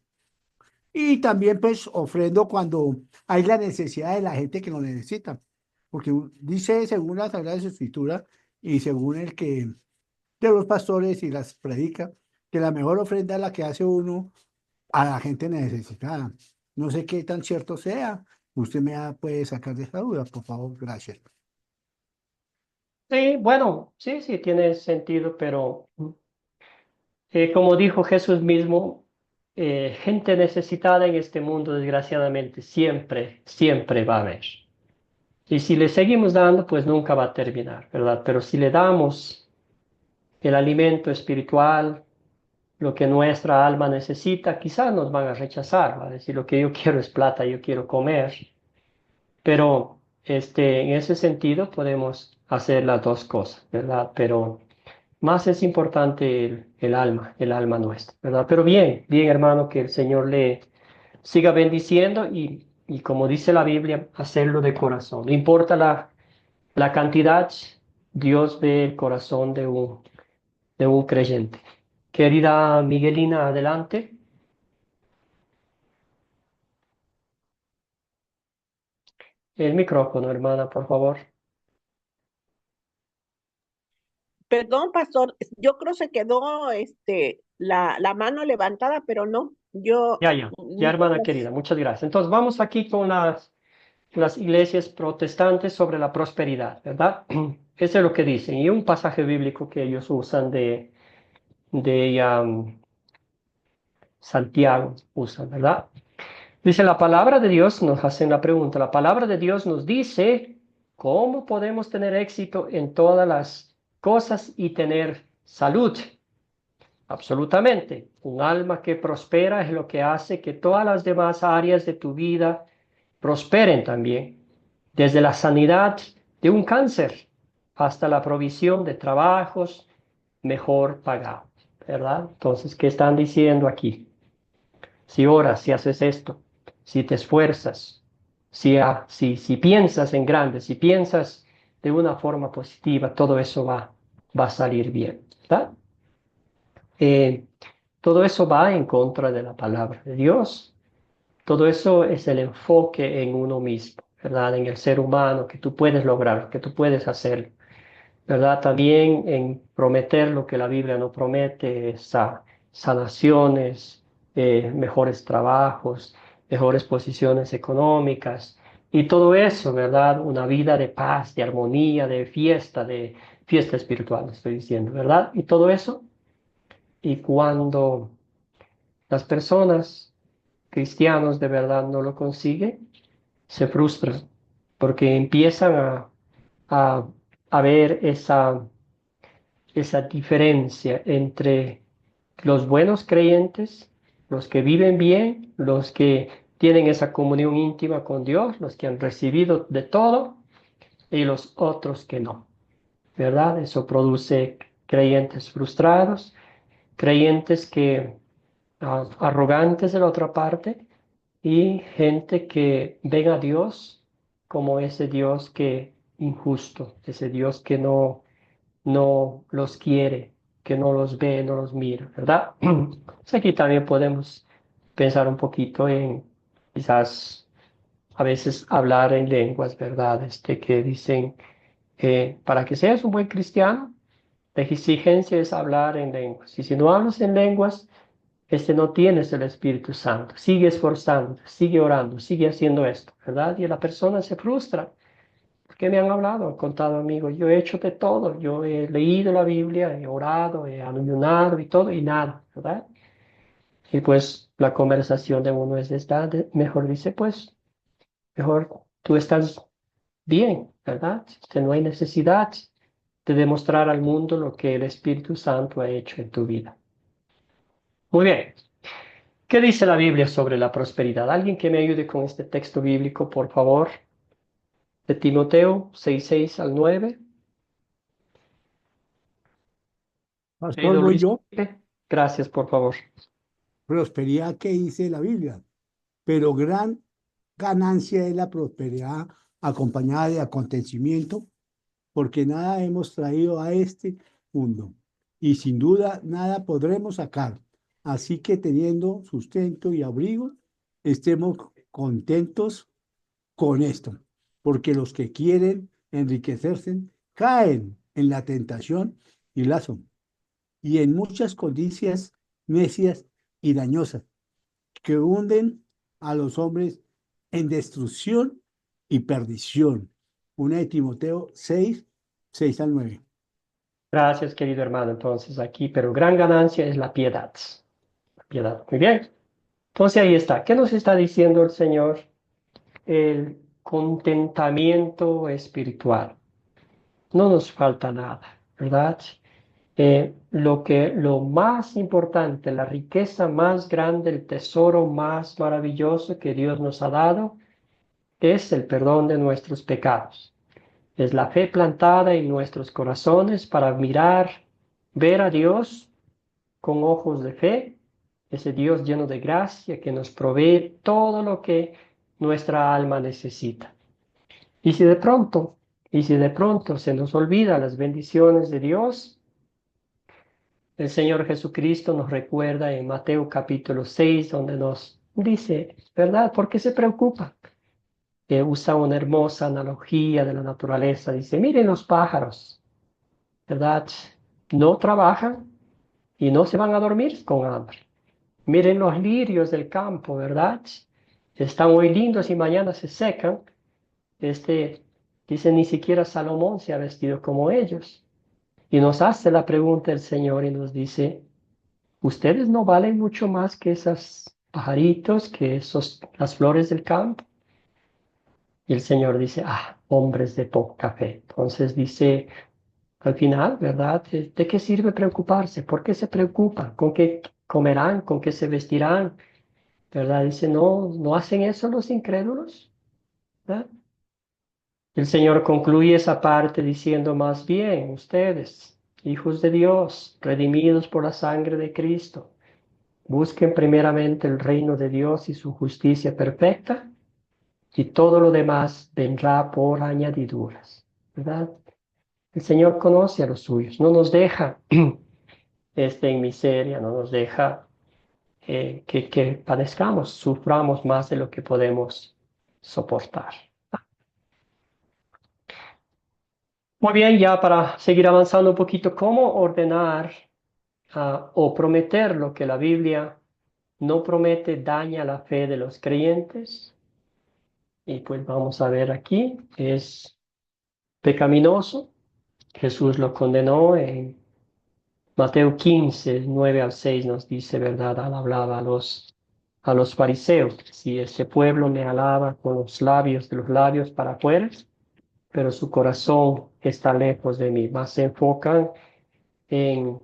S3: Y también pues ofrendo cuando hay la necesidad de la gente que lo necesita. Porque dice, según la Sagrada Escritura y según de los pastores y las predica, que la mejor ofrenda es la que hace uno a la gente necesitada. No sé qué tan cierto sea. Usted puede sacar de esa duda, por favor, gracias.
S1: Sí, bueno, sí, sí, tiene sentido, pero como dijo Jesús mismo, gente necesitada en este mundo, desgraciadamente, siempre, siempre va a haber. Y si le seguimos dando, pues nunca va a terminar, ¿verdad? Pero si le damos el alimento espiritual, lo que nuestra alma necesita, quizás nos van a rechazar, va a decir, lo que yo quiero es plata, yo quiero comer. Pero en ese sentido podemos hacer las dos cosas, ¿verdad? Pero más es importante el alma nuestra, ¿verdad? Pero bien, bien, hermano, que el Señor le siga bendiciendo y como dice la Biblia, hacerlo de corazón. No importa la cantidad, Dios ve el corazón de un creyente. Querida Miguelina, adelante. El micrófono, hermana, por favor.
S5: Perdón, pastor, yo creo se quedó la mano levantada, pero no, yo,
S1: Ya,
S5: muchas
S1: hermana
S5: gracias.
S1: querida, muchas gracias. Entonces, vamos aquí con las iglesias protestantes sobre la prosperidad, ¿verdad? Eso es lo que dicen. Y un pasaje bíblico que ellos usan de Santiago, usan, ¿verdad? Dice, la palabra de Dios, nos hacen la pregunta, la palabra de Dios nos dice cómo podemos tener éxito en todas las cosas y tener salud. Absolutamente. Un alma que prospera es lo que hace que todas las demás áreas de tu vida prosperen también. Desde la sanidad de un cáncer hasta la provisión de trabajos mejor pagados, ¿verdad? Entonces, ¿qué están diciendo aquí? Si oras, si haces esto, si te esfuerzas, si piensas en grande, si piensas de una forma positiva, todo eso va a salir bien, ¿verdad? Eh, Todo eso va en contra de la palabra de Dios. Todo eso es el enfoque en uno mismo, ¿verdad? En el ser humano, que tú puedes lograr, que tú puedes hacer, ¿verdad? También en prometer lo que la Biblia no promete, sanaciones, mejores trabajos, mejores posiciones económicas y todo eso, ¿verdad? Una vida de paz, de armonía, de fiesta espiritual, estoy diciendo, ¿verdad? Y todo eso. Y cuando las personas cristianos de verdad no lo consiguen, se frustran porque empiezan a, a ver esa diferencia entre los buenos creyentes, los que viven bien, los que tienen esa comunión íntima con Dios, los que han recibido de todo, y los otros que no, ¿verdad? Eso produce creyentes frustrados, creyentes que arrogantes de la otra parte y gente que ven a Dios como ese Dios que injusto, ese Dios que no los quiere, que no los ve, no los mira, ¿verdad? Pues aquí también podemos pensar un poquito en quizás a veces hablar en lenguas, ¿verdad? Que dicen, para que seas un buen cristiano, la exigencia es hablar en lenguas. Y si no hablas en lenguas, no tienes el Espíritu Santo. Sigue esforzando, sigue orando, sigue haciendo esto, ¿verdad? Y la persona se frustra. Porque me han hablado, han contado amigos, yo he hecho de todo, yo he leído la Biblia, he orado, he ayunado y todo, y nada, ¿verdad? Y pues la conversación de uno es esta, mejor dice, pues, mejor tú estás bien, ¿verdad? No hay necesidad de demostrar al mundo lo que el Espíritu Santo ha hecho en tu vida. Muy bien. ¿Qué dice la Biblia sobre la prosperidad? ¿Alguien que me ayude con este texto bíblico, por favor? De Timoteo 6:6 al 9.
S3: Pastor,
S1: Querido
S3: voy
S1: Luis
S3: yo.
S1: Felipe, gracias, por favor.
S3: Prosperidad que dice la Biblia, pero gran ganancia es la prosperidad acompañada de acontecimiento, porque nada hemos traído a este mundo y sin duda nada podremos sacar. Así que teniendo sustento y abrigo, estemos contentos con esto, porque los que quieren enriquecerse caen en la tentación y lazo y en muchas codicias necias y dañosas, que hunden a los hombres en destrucción y perdición. Una de Timoteo 6, 6 al 9.
S1: Gracias, querido hermano. Entonces aquí, pero gran ganancia es la piedad. La piedad. Muy bien. Entonces ahí está. ¿Qué nos está diciendo el Señor? El contentamiento espiritual. No nos falta nada, ¿verdad? Lo más importante, la riqueza más grande, el tesoro más maravilloso que Dios nos ha dado es el perdón de nuestros pecados. Es la fe plantada en nuestros corazones para mirar, ver a Dios con ojos de fe, ese Dios lleno de gracia que nos provee todo lo que nuestra alma necesita. Y si de pronto, y si de pronto se nos olvida las bendiciones de Dios, el Señor Jesucristo nos recuerda en Mateo capítulo 6, donde nos dice, ¿verdad? ¿Por qué se preocupa? Que usa una hermosa analogía de la naturaleza. Dice, miren los pájaros, ¿verdad? No trabajan y no se van a dormir con hambre. Miren los lirios del campo, ¿verdad? Están muy lindos y mañana se secan. Dice, ni siquiera Salomón se ha vestido como ellos. Y nos hace la pregunta el Señor y nos dice, ¿ustedes no valen mucho más que esos pajaritos, que las flores del campo? Y el Señor dice, hombres de poca fe. Entonces dice, al final, ¿verdad? ¿De qué sirve preocuparse? ¿Por qué se preocupan? ¿Con qué comerán? ¿Con qué se vestirán? ¿Verdad? Dice, ¿no hacen eso los incrédulos? ¿Verdad? El Señor concluye esa parte diciendo, más bien, ustedes, hijos de Dios, redimidos por la sangre de Cristo, busquen primeramente el reino de Dios y su justicia perfecta, y todo lo demás vendrá por añadiduras, ¿verdad? El Señor conoce a los suyos, no nos deja en miseria, no nos deja que padezcamos, suframos más de lo que podemos soportar. Muy bien, ya para seguir avanzando un poquito, ¿cómo ordenar o prometer lo que la Biblia no promete daña la fe de los creyentes? Y pues vamos a ver aquí, es pecaminoso. Jesús lo condenó en Mateo 15, 9 al 6 nos dice, ¿verdad? Al hablaba a los fariseos, si ese pueblo me alaba con los labios, de los labios para afuera, pero su corazón está lejos de mí. Más se enfocan en,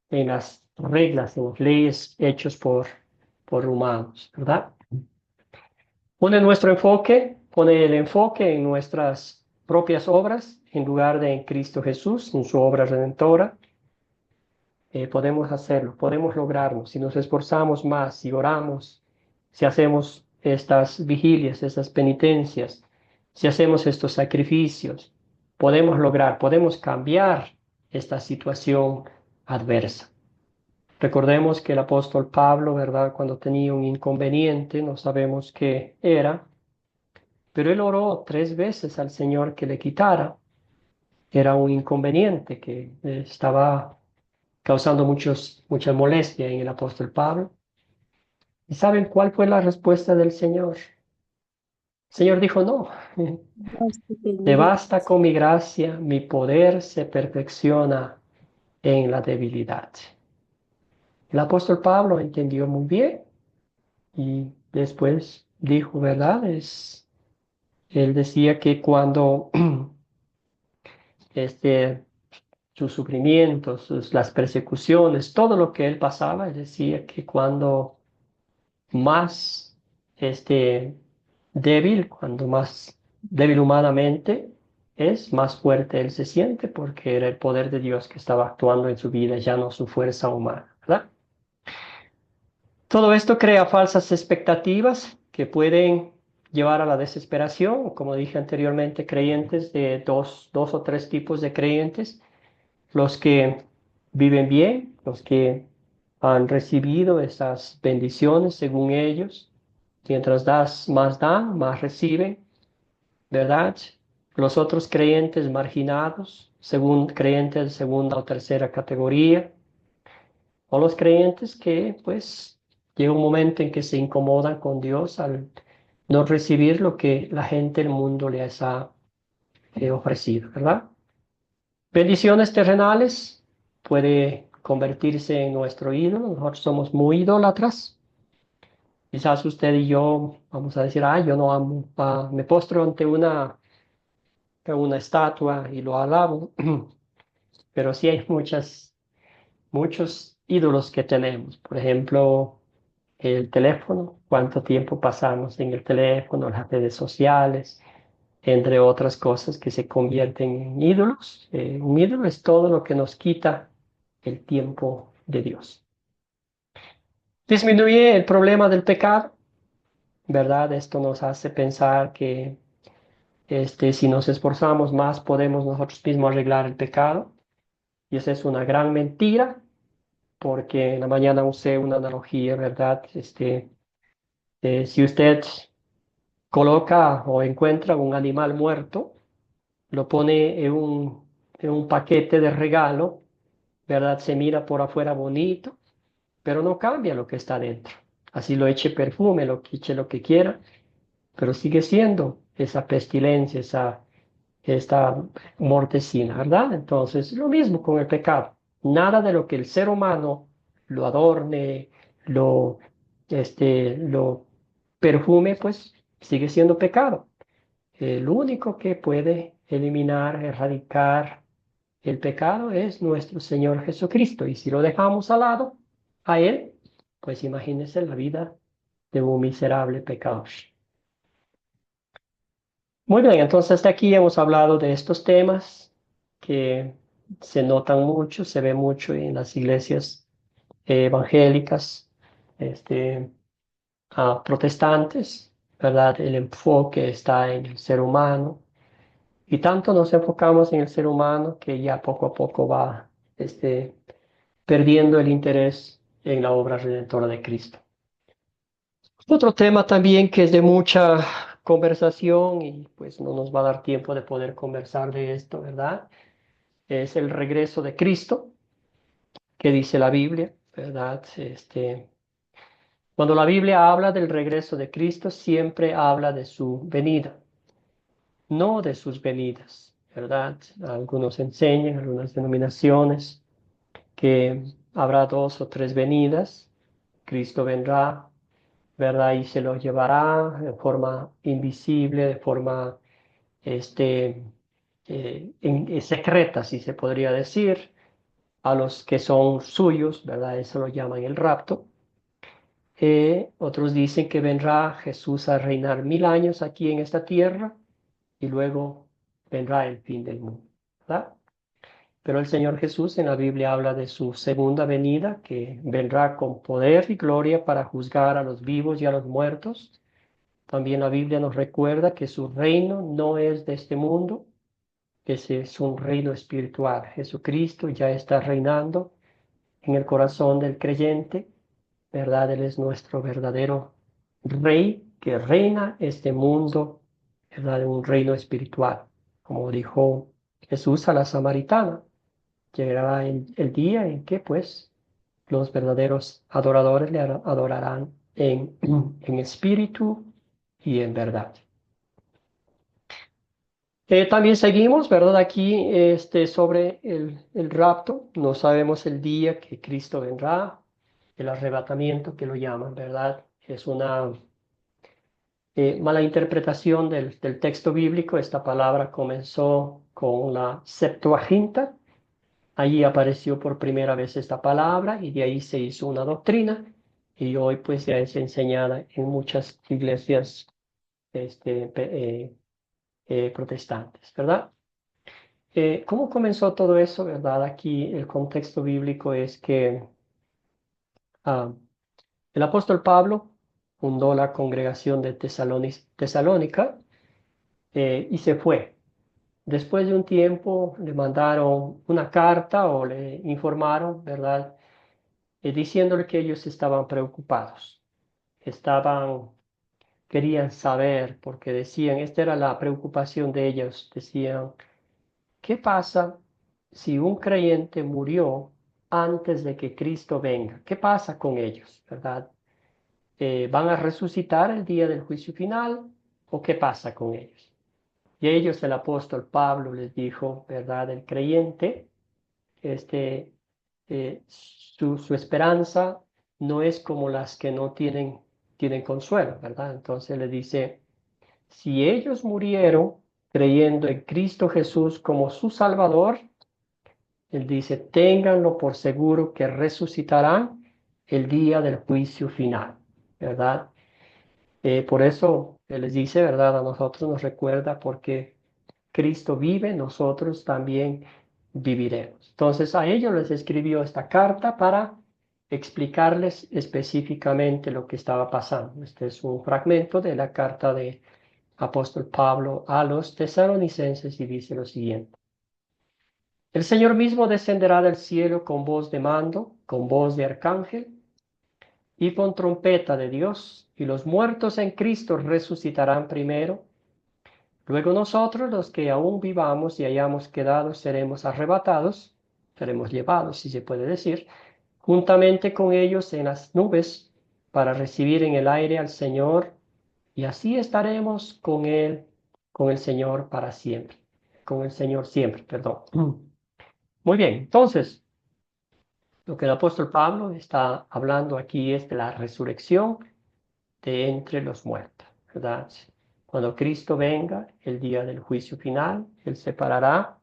S1: en las reglas, en las leyes hechos por humanos, ¿verdad? Pone el enfoque en nuestras propias obras en lugar de en Cristo Jesús, en su obra redentora. Podemos hacerlo, podemos lograrlo. Si nos esforzamos más, si oramos, si hacemos estas vigilias, estas penitencias, si hacemos estos sacrificios, podemos lograr, podemos cambiar esta situación adversa. Recordemos que el apóstol Pablo, ¿verdad? Cuando tenía un inconveniente, no sabemos qué era, pero él oró 3 veces al Señor que le quitara. Era un inconveniente que estaba causando mucha molestia en el apóstol Pablo. ¿Y saben cuál fue la respuesta del Señor? El Señor dijo, no, te basta con mi gracia, mi poder se perfecciona en la debilidad. El apóstol Pablo entendió muy bien y después dijo, ¿verdad? Él decía que cuando este, sus sufrimientos, las persecuciones, todo lo que él pasaba, él decía que cuando más débil, cuando más débil humanamente es, más fuerte él se siente porque era el poder de Dios que estaba actuando en su vida, ya no su fuerza humana, ¿verdad? Todo esto crea falsas expectativas que pueden llevar a la desesperación, como dije anteriormente, creyentes de dos o tres tipos de creyentes, los que viven bien, los que han recibido esas bendiciones según ellos. Mientras dan, más reciben, ¿verdad? Los otros creyentes marginados, según creyentes de segunda o tercera categoría, o los creyentes que pues llega un momento en que se incomodan con Dios al no recibir lo que la gente del mundo les ha ofrecido, ¿verdad? Bendiciones terrenales puede convertirse en nuestro ídolo. Nosotros somos muy idólatras. Quizás usted y yo vamos a decir, yo no amo, me postro ante una estatua y lo alabo, pero sí hay muchos ídolos que tenemos. Por ejemplo, el teléfono, cuánto tiempo pasamos en el teléfono, las redes sociales, entre otras cosas que se convierten en ídolos. Un ídolo es todo lo que nos quita el tiempo de Dios. Disminuye el problema del pecado, ¿verdad? Esto nos hace pensar que si nos esforzamos más podemos nosotros mismos arreglar el pecado. Y esa es una gran mentira, porque en la mañana usé una analogía, ¿verdad? Si usted coloca o encuentra un animal muerto, lo pone en un paquete de regalo, ¿verdad? Se mira por afuera bonito, pero no cambia lo que está dentro. Así lo eche perfume, lo eche lo que quiera, pero sigue siendo esa pestilencia, esta mortecina, ¿verdad? Entonces, lo mismo con el pecado. Nada de lo que el ser humano lo adorne, lo perfume, pues sigue siendo pecado. El único que puede eliminar, erradicar el pecado es nuestro Señor Jesucristo. Y si lo dejamos al lado, a Él, pues imagínense la vida de un miserable pecador. Muy bien, entonces hasta aquí hemos hablado de estos temas que se notan mucho, se ve mucho en las iglesias evangélicas, este, protestantes, ¿verdad? El enfoque está en el ser humano y tanto nos enfocamos en el ser humano que ya poco a poco va perdiendo el interés en la obra redentora de Cristo. Otro tema también que es de mucha conversación y pues no nos va a dar tiempo de poder conversar de esto, ¿verdad? Es el regreso de Cristo, que dice la Biblia, ¿verdad? Cuando la Biblia habla del regreso de Cristo, siempre habla de su venida, no de sus venidas, ¿verdad? Algunos enseñan, algunas denominaciones, que habrá dos o tres venidas. Cristo vendrá, ¿verdad? Y se los llevará de forma invisible, de forma secreta, si se podría decir, a los que son suyos, ¿verdad? Eso lo llaman el rapto. Otros dicen que vendrá Jesús a reinar 1000 años aquí en esta tierra y luego vendrá el fin del mundo, ¿verdad? Pero el Señor Jesús en la Biblia habla de su segunda venida, que vendrá con poder y gloria para juzgar a los vivos y a los muertos. También la Biblia nos recuerda que su reino no es de este mundo, que ese es un reino espiritual. Jesucristo ya está reinando en el corazón del creyente, ¿verdad? Él es nuestro verdadero rey que reina este mundo, ¿verdad? Un reino espiritual. Como dijo Jesús a la samaritana, llegará el día en que pues los verdaderos adoradores le adorarán en espíritu y en verdad. También seguimos, ¿verdad? Aquí sobre el rapto, no sabemos el día que Cristo vendrá, el arrebatamiento que lo llaman, ¿verdad? Es una mala interpretación del texto bíblico. Esta palabra comenzó con la Septuaginta. Allí apareció por primera vez esta palabra y de ahí se hizo una doctrina y hoy pues ya es enseñada en muchas iglesias protestantes, ¿verdad? ¿Cómo comenzó todo eso, verdad? Aquí el contexto bíblico es que ah, el apóstol Pablo fundó la congregación de Tesalónica y se fue. Después de un tiempo le mandaron una carta o le informaron, ¿verdad? Diciéndole que ellos estaban preocupados, querían saber, porque decían, esta era la preocupación de ellos, decían, ¿qué pasa si un creyente murió antes de que Cristo venga. ¿Qué pasa con ellos, verdad? ¿Van a resucitar el día del juicio final o qué pasa con ellos? Y a ellos el apóstol Pablo les dijo, ¿verdad? El creyente, su esperanza no es como las que no tienen consuelo, ¿verdad? Entonces le dice, si ellos murieron creyendo en Cristo Jesús como su Salvador, él dice, ténganlo por seguro que resucitarán el día del juicio final, ¿verdad? Por eso Él les dice, ¿verdad? A nosotros nos recuerda porque Cristo vive, nosotros también viviremos. Entonces a ellos les escribió esta carta para explicarles específicamente lo que estaba pasando. Este es un fragmento de la carta de apóstol Pablo a los tesalonicenses y dice lo siguiente. El Señor mismo descenderá del cielo con voz de mando, con voz de arcángel y con trompeta de Dios, y los muertos en Cristo resucitarán primero. Luego nosotros, los que aún vivamos y hayamos quedado, seremos arrebatados, seremos llevados, si se puede decir, juntamente con ellos en las nubes, para recibir en el aire al Señor, y así estaremos con Él, con el Señor para siempre, con el Señor siempre, perdón. Muy bien, entonces, lo que el apóstol Pablo está hablando aquí es de la resurrección de entre los muertos, ¿verdad? Cuando Cristo venga, el día del juicio final, Él separará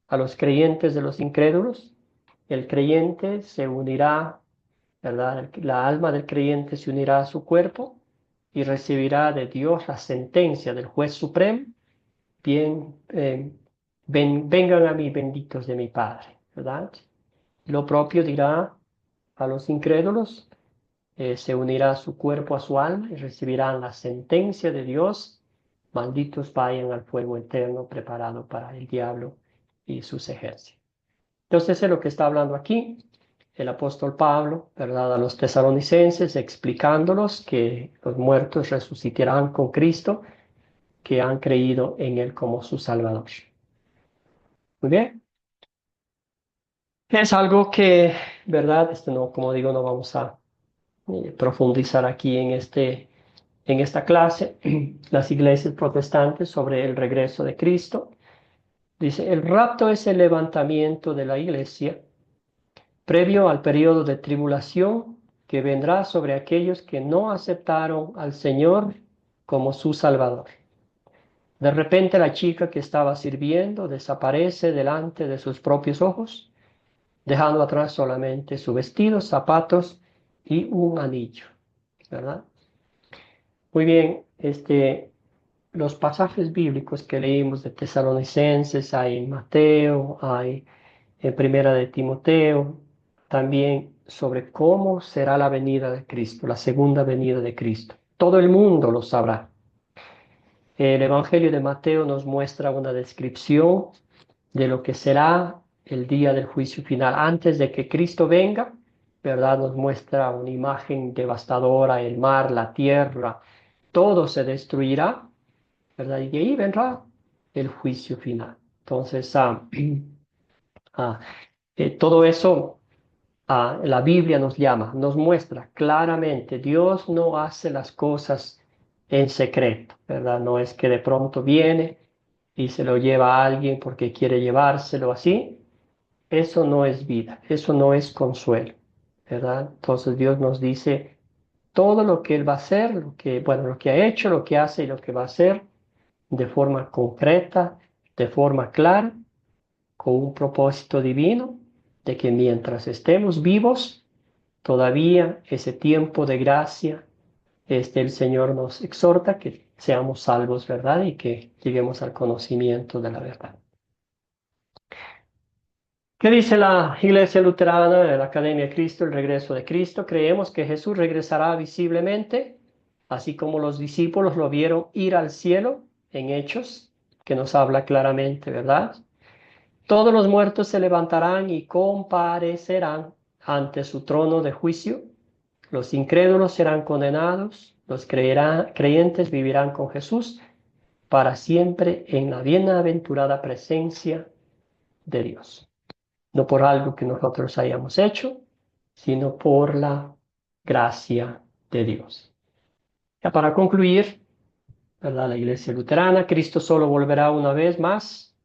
S1: a los creyentes de los incrédulos. El creyente se unirá, ¿verdad? La alma del creyente se unirá a su cuerpo y recibirá de Dios la sentencia del juez supremo. Bien, vengan a mí, benditos de mi Padre, ¿verdad? Lo propio dirá a los incrédulos, se unirá su cuerpo a su alma y recibirán la sentencia de Dios. Malditos vayan al fuego eterno preparado para el diablo y sus ejércitos. Entonces es lo que está hablando aquí el apóstol Pablo, ¿verdad? A los tesalonicenses, explicándolos que los muertos resucitarán con Cristo, que han creído en Él como su Salvador. Muy bien. Es algo que, ¿verdad? No, como digo, no vamos a profundizar aquí en esta clase, las iglesias protestantes sobre el regreso de Cristo. Dice, el rapto es el levantamiento de la iglesia previo al periodo de tribulación que vendrá sobre aquellos que no aceptaron al Señor como su Salvador. De repente la chica que estaba sirviendo desaparece delante de sus propios ojos, dejando atrás solamente su vestido, zapatos y un anillo, ¿verdad? Muy bien, los pasajes bíblicos que leímos de Tesalonicenses, hay en Mateo, hay en Primera de Timoteo, también sobre cómo será la venida de Cristo, la segunda venida de Cristo. Todo el mundo lo sabrá. El Evangelio de Mateo nos muestra una descripción de lo que será el día del juicio final. Antes de que Cristo venga, ¿verdad? Nos muestra una imagen devastadora, el mar, la tierra, todo se destruirá, ¿verdad? Y de ahí vendrá el juicio final. Entonces, todo eso, la Biblia nos llama, nos muestra claramente, Dios no hace las cosas en secreto, ¿verdad? No es que de pronto viene y se lo lleva a alguien porque quiere llevárselo así. Eso no es vida, eso no es consuelo, ¿verdad? Entonces Dios nos dice todo lo que Él va a hacer, lo que ha hecho, lo que hace y lo que va a hacer de forma concreta, de forma clara, con un propósito divino, de que mientras estemos vivos, todavía ese tiempo de gracia, el Señor nos exhorta que seamos salvos, ¿verdad? Y que lleguemos al conocimiento de la verdad. ¿Qué dice la Iglesia Luterana de la Academia de Cristo, el regreso de Cristo? Creemos que Jesús regresará visiblemente, así como los discípulos lo vieron ir al cielo en Hechos, que nos habla claramente, ¿verdad? Todos los muertos se levantarán y comparecerán ante su trono de juicio. Los incrédulos serán condenados, los creyentes vivirán con Jesús para siempre en la bienaventurada presencia de Dios. no por algo que nosotros hayamos hecho, sino por la gracia de Dios. Ya para concluir, ¿verdad? La Iglesia luterana, Cristo solo volverá una vez más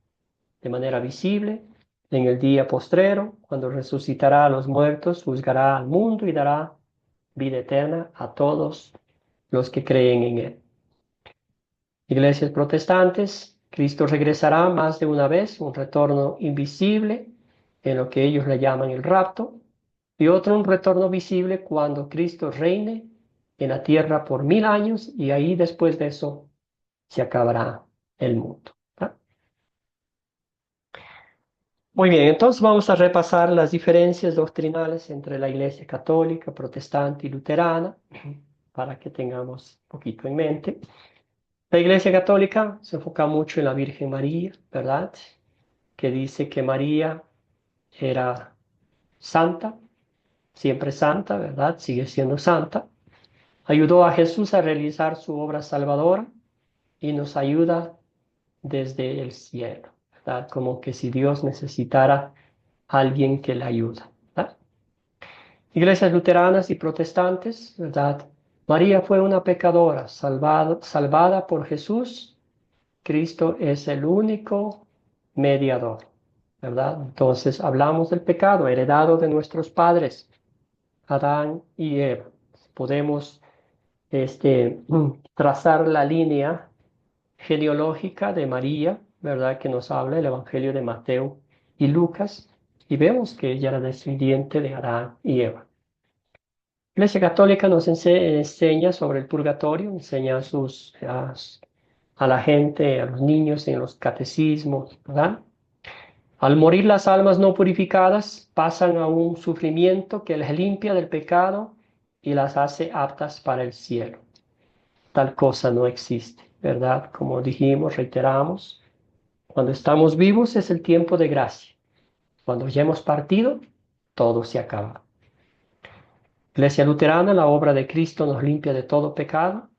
S1: de manera visible en el día postrero, cuando resucitará a los muertos, juzgará al mundo y dará vida eterna a todos los que creen en él. Iglesias protestantes, Cristo regresará más de una vez, un retorno invisible en lo que ellos le llaman el rapto, y otro un retorno visible cuando Cristo reine en la tierra por 1000 años, y ahí después de eso se acabará el mundo. ¿Ah? Muy bien, entonces vamos a repasar las diferencias doctrinales entre la Iglesia católica, protestante y luterana, para que tengamos un poquito en mente. La Iglesia católica se enfoca mucho en la Virgen María, ¿verdad? Que dice que María era santa, siempre santa, ¿verdad? Sigue siendo santa. Ayudó a Jesús a realizar su obra salvadora y nos ayuda desde el cielo, ¿verdad? Como que si Dios necesitara a alguien que le ayude, ¿verdad? Iglesias luteranas y protestantes, ¿verdad? María fue una pecadora salvada por Jesús. Cristo es el único mediador, ¿verdad? Entonces hablamos del pecado heredado de nuestros padres, Adán y Eva. Podemos trazar la línea genealógica de María, ¿verdad? Que nos habla el Evangelio de Mateo y Lucas, y vemos que ella era descendiente de Adán y Eva. La Iglesia Católica nos enseña sobre el purgatorio, enseña a la gente, a los niños en los catecismos, ¿verdad? Al morir las almas no purificadas pasan a un sufrimiento que les limpia del pecado y las hace aptas para el cielo. Tal cosa no existe, ¿verdad? Como dijimos, reiteramos, cuando estamos vivos es el tiempo de gracia. Cuando ya hemos partido, todo se acaba. Iglesia luterana, la obra de Cristo nos limpia de todo pecado.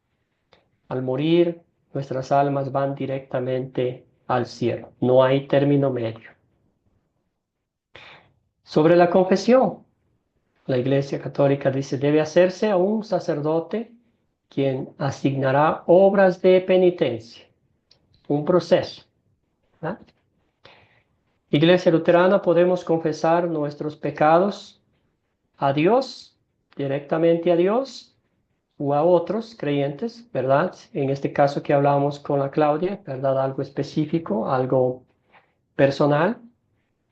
S1: Al morir, nuestras almas van directamente al cielo. No hay término medio. Sobre la confesión, la Iglesia Católica dice, debe hacerse a un sacerdote quien asignará obras de penitencia, un proceso, ¿verdad? Iglesia luterana, podemos confesar nuestros pecados a Dios, directamente a Dios, o a otros creyentes, ¿verdad? En este caso que hablábamos con la Claudia, ¿verdad? Algo específico, algo personal,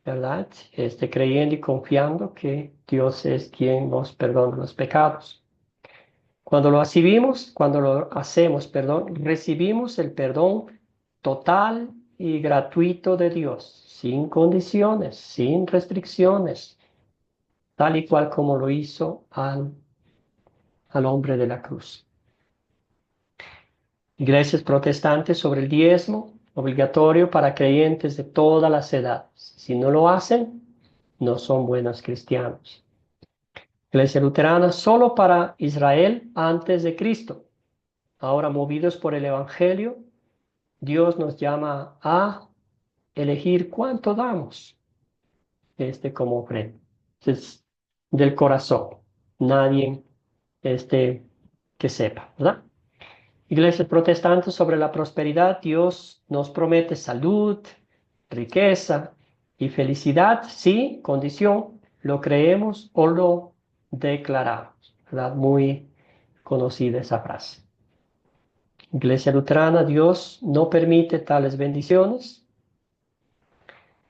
S1: ¿verdad? Creyendo y confiando que Dios es quien nos perdona los pecados. Cuando lo hacemos, recibimos el perdón total y gratuito de Dios, sin condiciones, sin restricciones, tal y cual como lo hizo al hombre de la cruz. Iglesias protestantes sobre el diezmo, obligatorio para creyentes de todas las edades. Si no lo hacen, no son buenos cristianos. Iglesia luterana solo para Israel antes de Cristo. Ahora, movidos por el Evangelio, Dios nos llama a elegir cuánto damos como ofrenda. Es del corazón. Nadie que sepa, ¿verdad? Iglesias protestantes sobre la prosperidad, Dios nos promete salud, riqueza y felicidad, sí, condición, lo creemos o lo declaramos, ¿verdad? Muy conocida esa frase. Iglesia luterana, Dios no permite tales bendiciones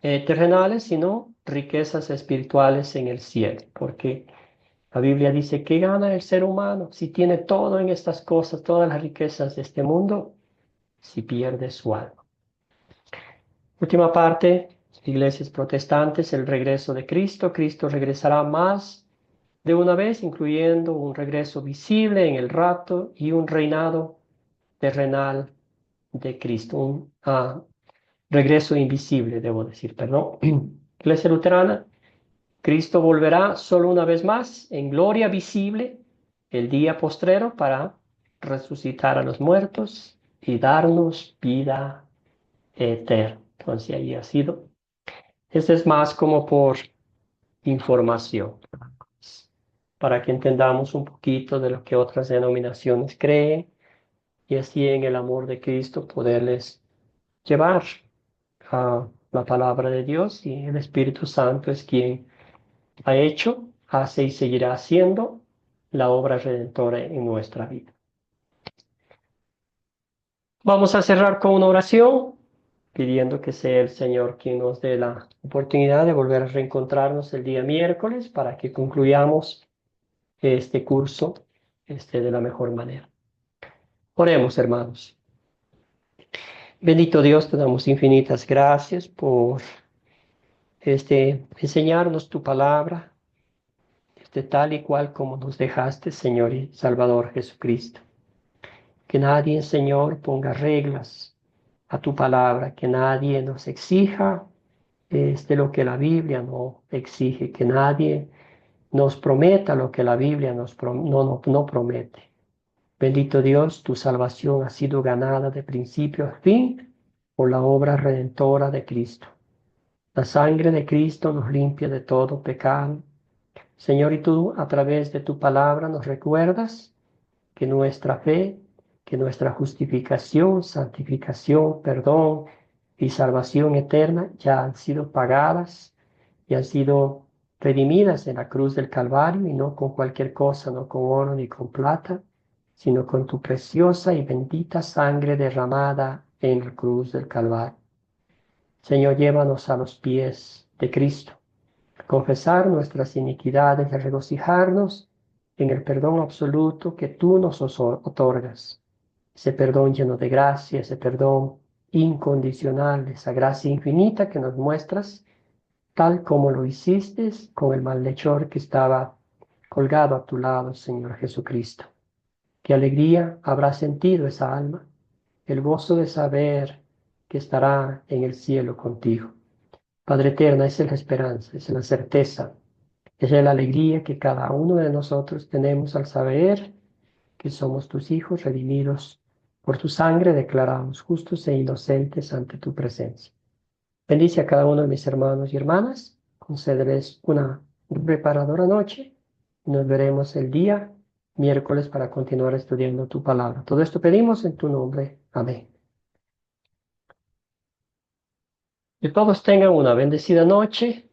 S1: terrenales, sino riquezas espirituales en el cielo, porque la Biblia dice, ¿qué gana el ser humano si tiene todo en estas cosas, todas las riquezas de este mundo, si pierde su alma? Última parte, iglesias protestantes, el regreso de Cristo. Cristo regresará más de una vez, incluyendo un regreso visible en el rapto y un reinado terrenal de Cristo, un regreso invisible, debo decir, perdón. Iglesia luterana, Cristo volverá solo una vez más en gloria visible el día postrero para resucitar a los muertos y darnos vida eterna. Entonces ahí ha sido Este es más como por información, para que entendamos un poquito de lo que otras denominaciones creen y así en el amor de Cristo poderles llevar a la palabra de Dios, y el Espíritu Santo es quien ha hecho, hace y seguirá haciendo la obra redentora en nuestra vida. Vamos a cerrar con una oración, pidiendo que sea el Señor quien nos dé la oportunidad de volver a reencontrarnos el día miércoles para que concluyamos este curso de la mejor manera. Oremos, hermanos. Bendito Dios, te damos infinitas gracias por enseñarnos tu palabra, tal y cual como nos dejaste, Señor y Salvador Jesucristo. Que nadie, Señor, ponga reglas a tu palabra, que nadie nos exija lo que la Biblia no exige, que nadie nos prometa lo que la Biblia no promete. Bendito Dios, tu salvación ha sido ganada de principio a fin por la obra redentora de Cristo. La sangre de Cristo nos limpia de todo pecado. Señor, y tú a través de tu palabra nos recuerdas que nuestra fe, que nuestra justificación, santificación, perdón y salvación eterna ya han sido pagadas y han sido redimidas en la cruz del Calvario, y no con cualquier cosa, no con oro ni con plata, sino con tu preciosa y bendita sangre derramada en la cruz del Calvario. Señor, llévanos a los pies de Cristo, a confesar nuestras iniquidades y a regocijarnos en el perdón absoluto que tú nos otorgas. Ese perdón lleno de gracia, ese perdón incondicional, esa gracia infinita que nos muestras, tal como lo hiciste con el malhechor que estaba colgado a tu lado, Señor Jesucristo. Qué alegría habrá sentido esa alma, el gozo de saber que estará en el cielo contigo. Padre eterno, esa es la esperanza, esa es la certeza, esa es la alegría que cada uno de nosotros tenemos al saber que somos tus hijos redimidos por tu sangre, declarados justos e inocentes ante tu presencia. Bendice a cada uno de mis hermanos y hermanas, concédeles una reparadora noche y nos veremos el día miércoles para continuar estudiando tu palabra. Todo esto pedimos en tu nombre. Amén. Que todos tengan una bendecida noche.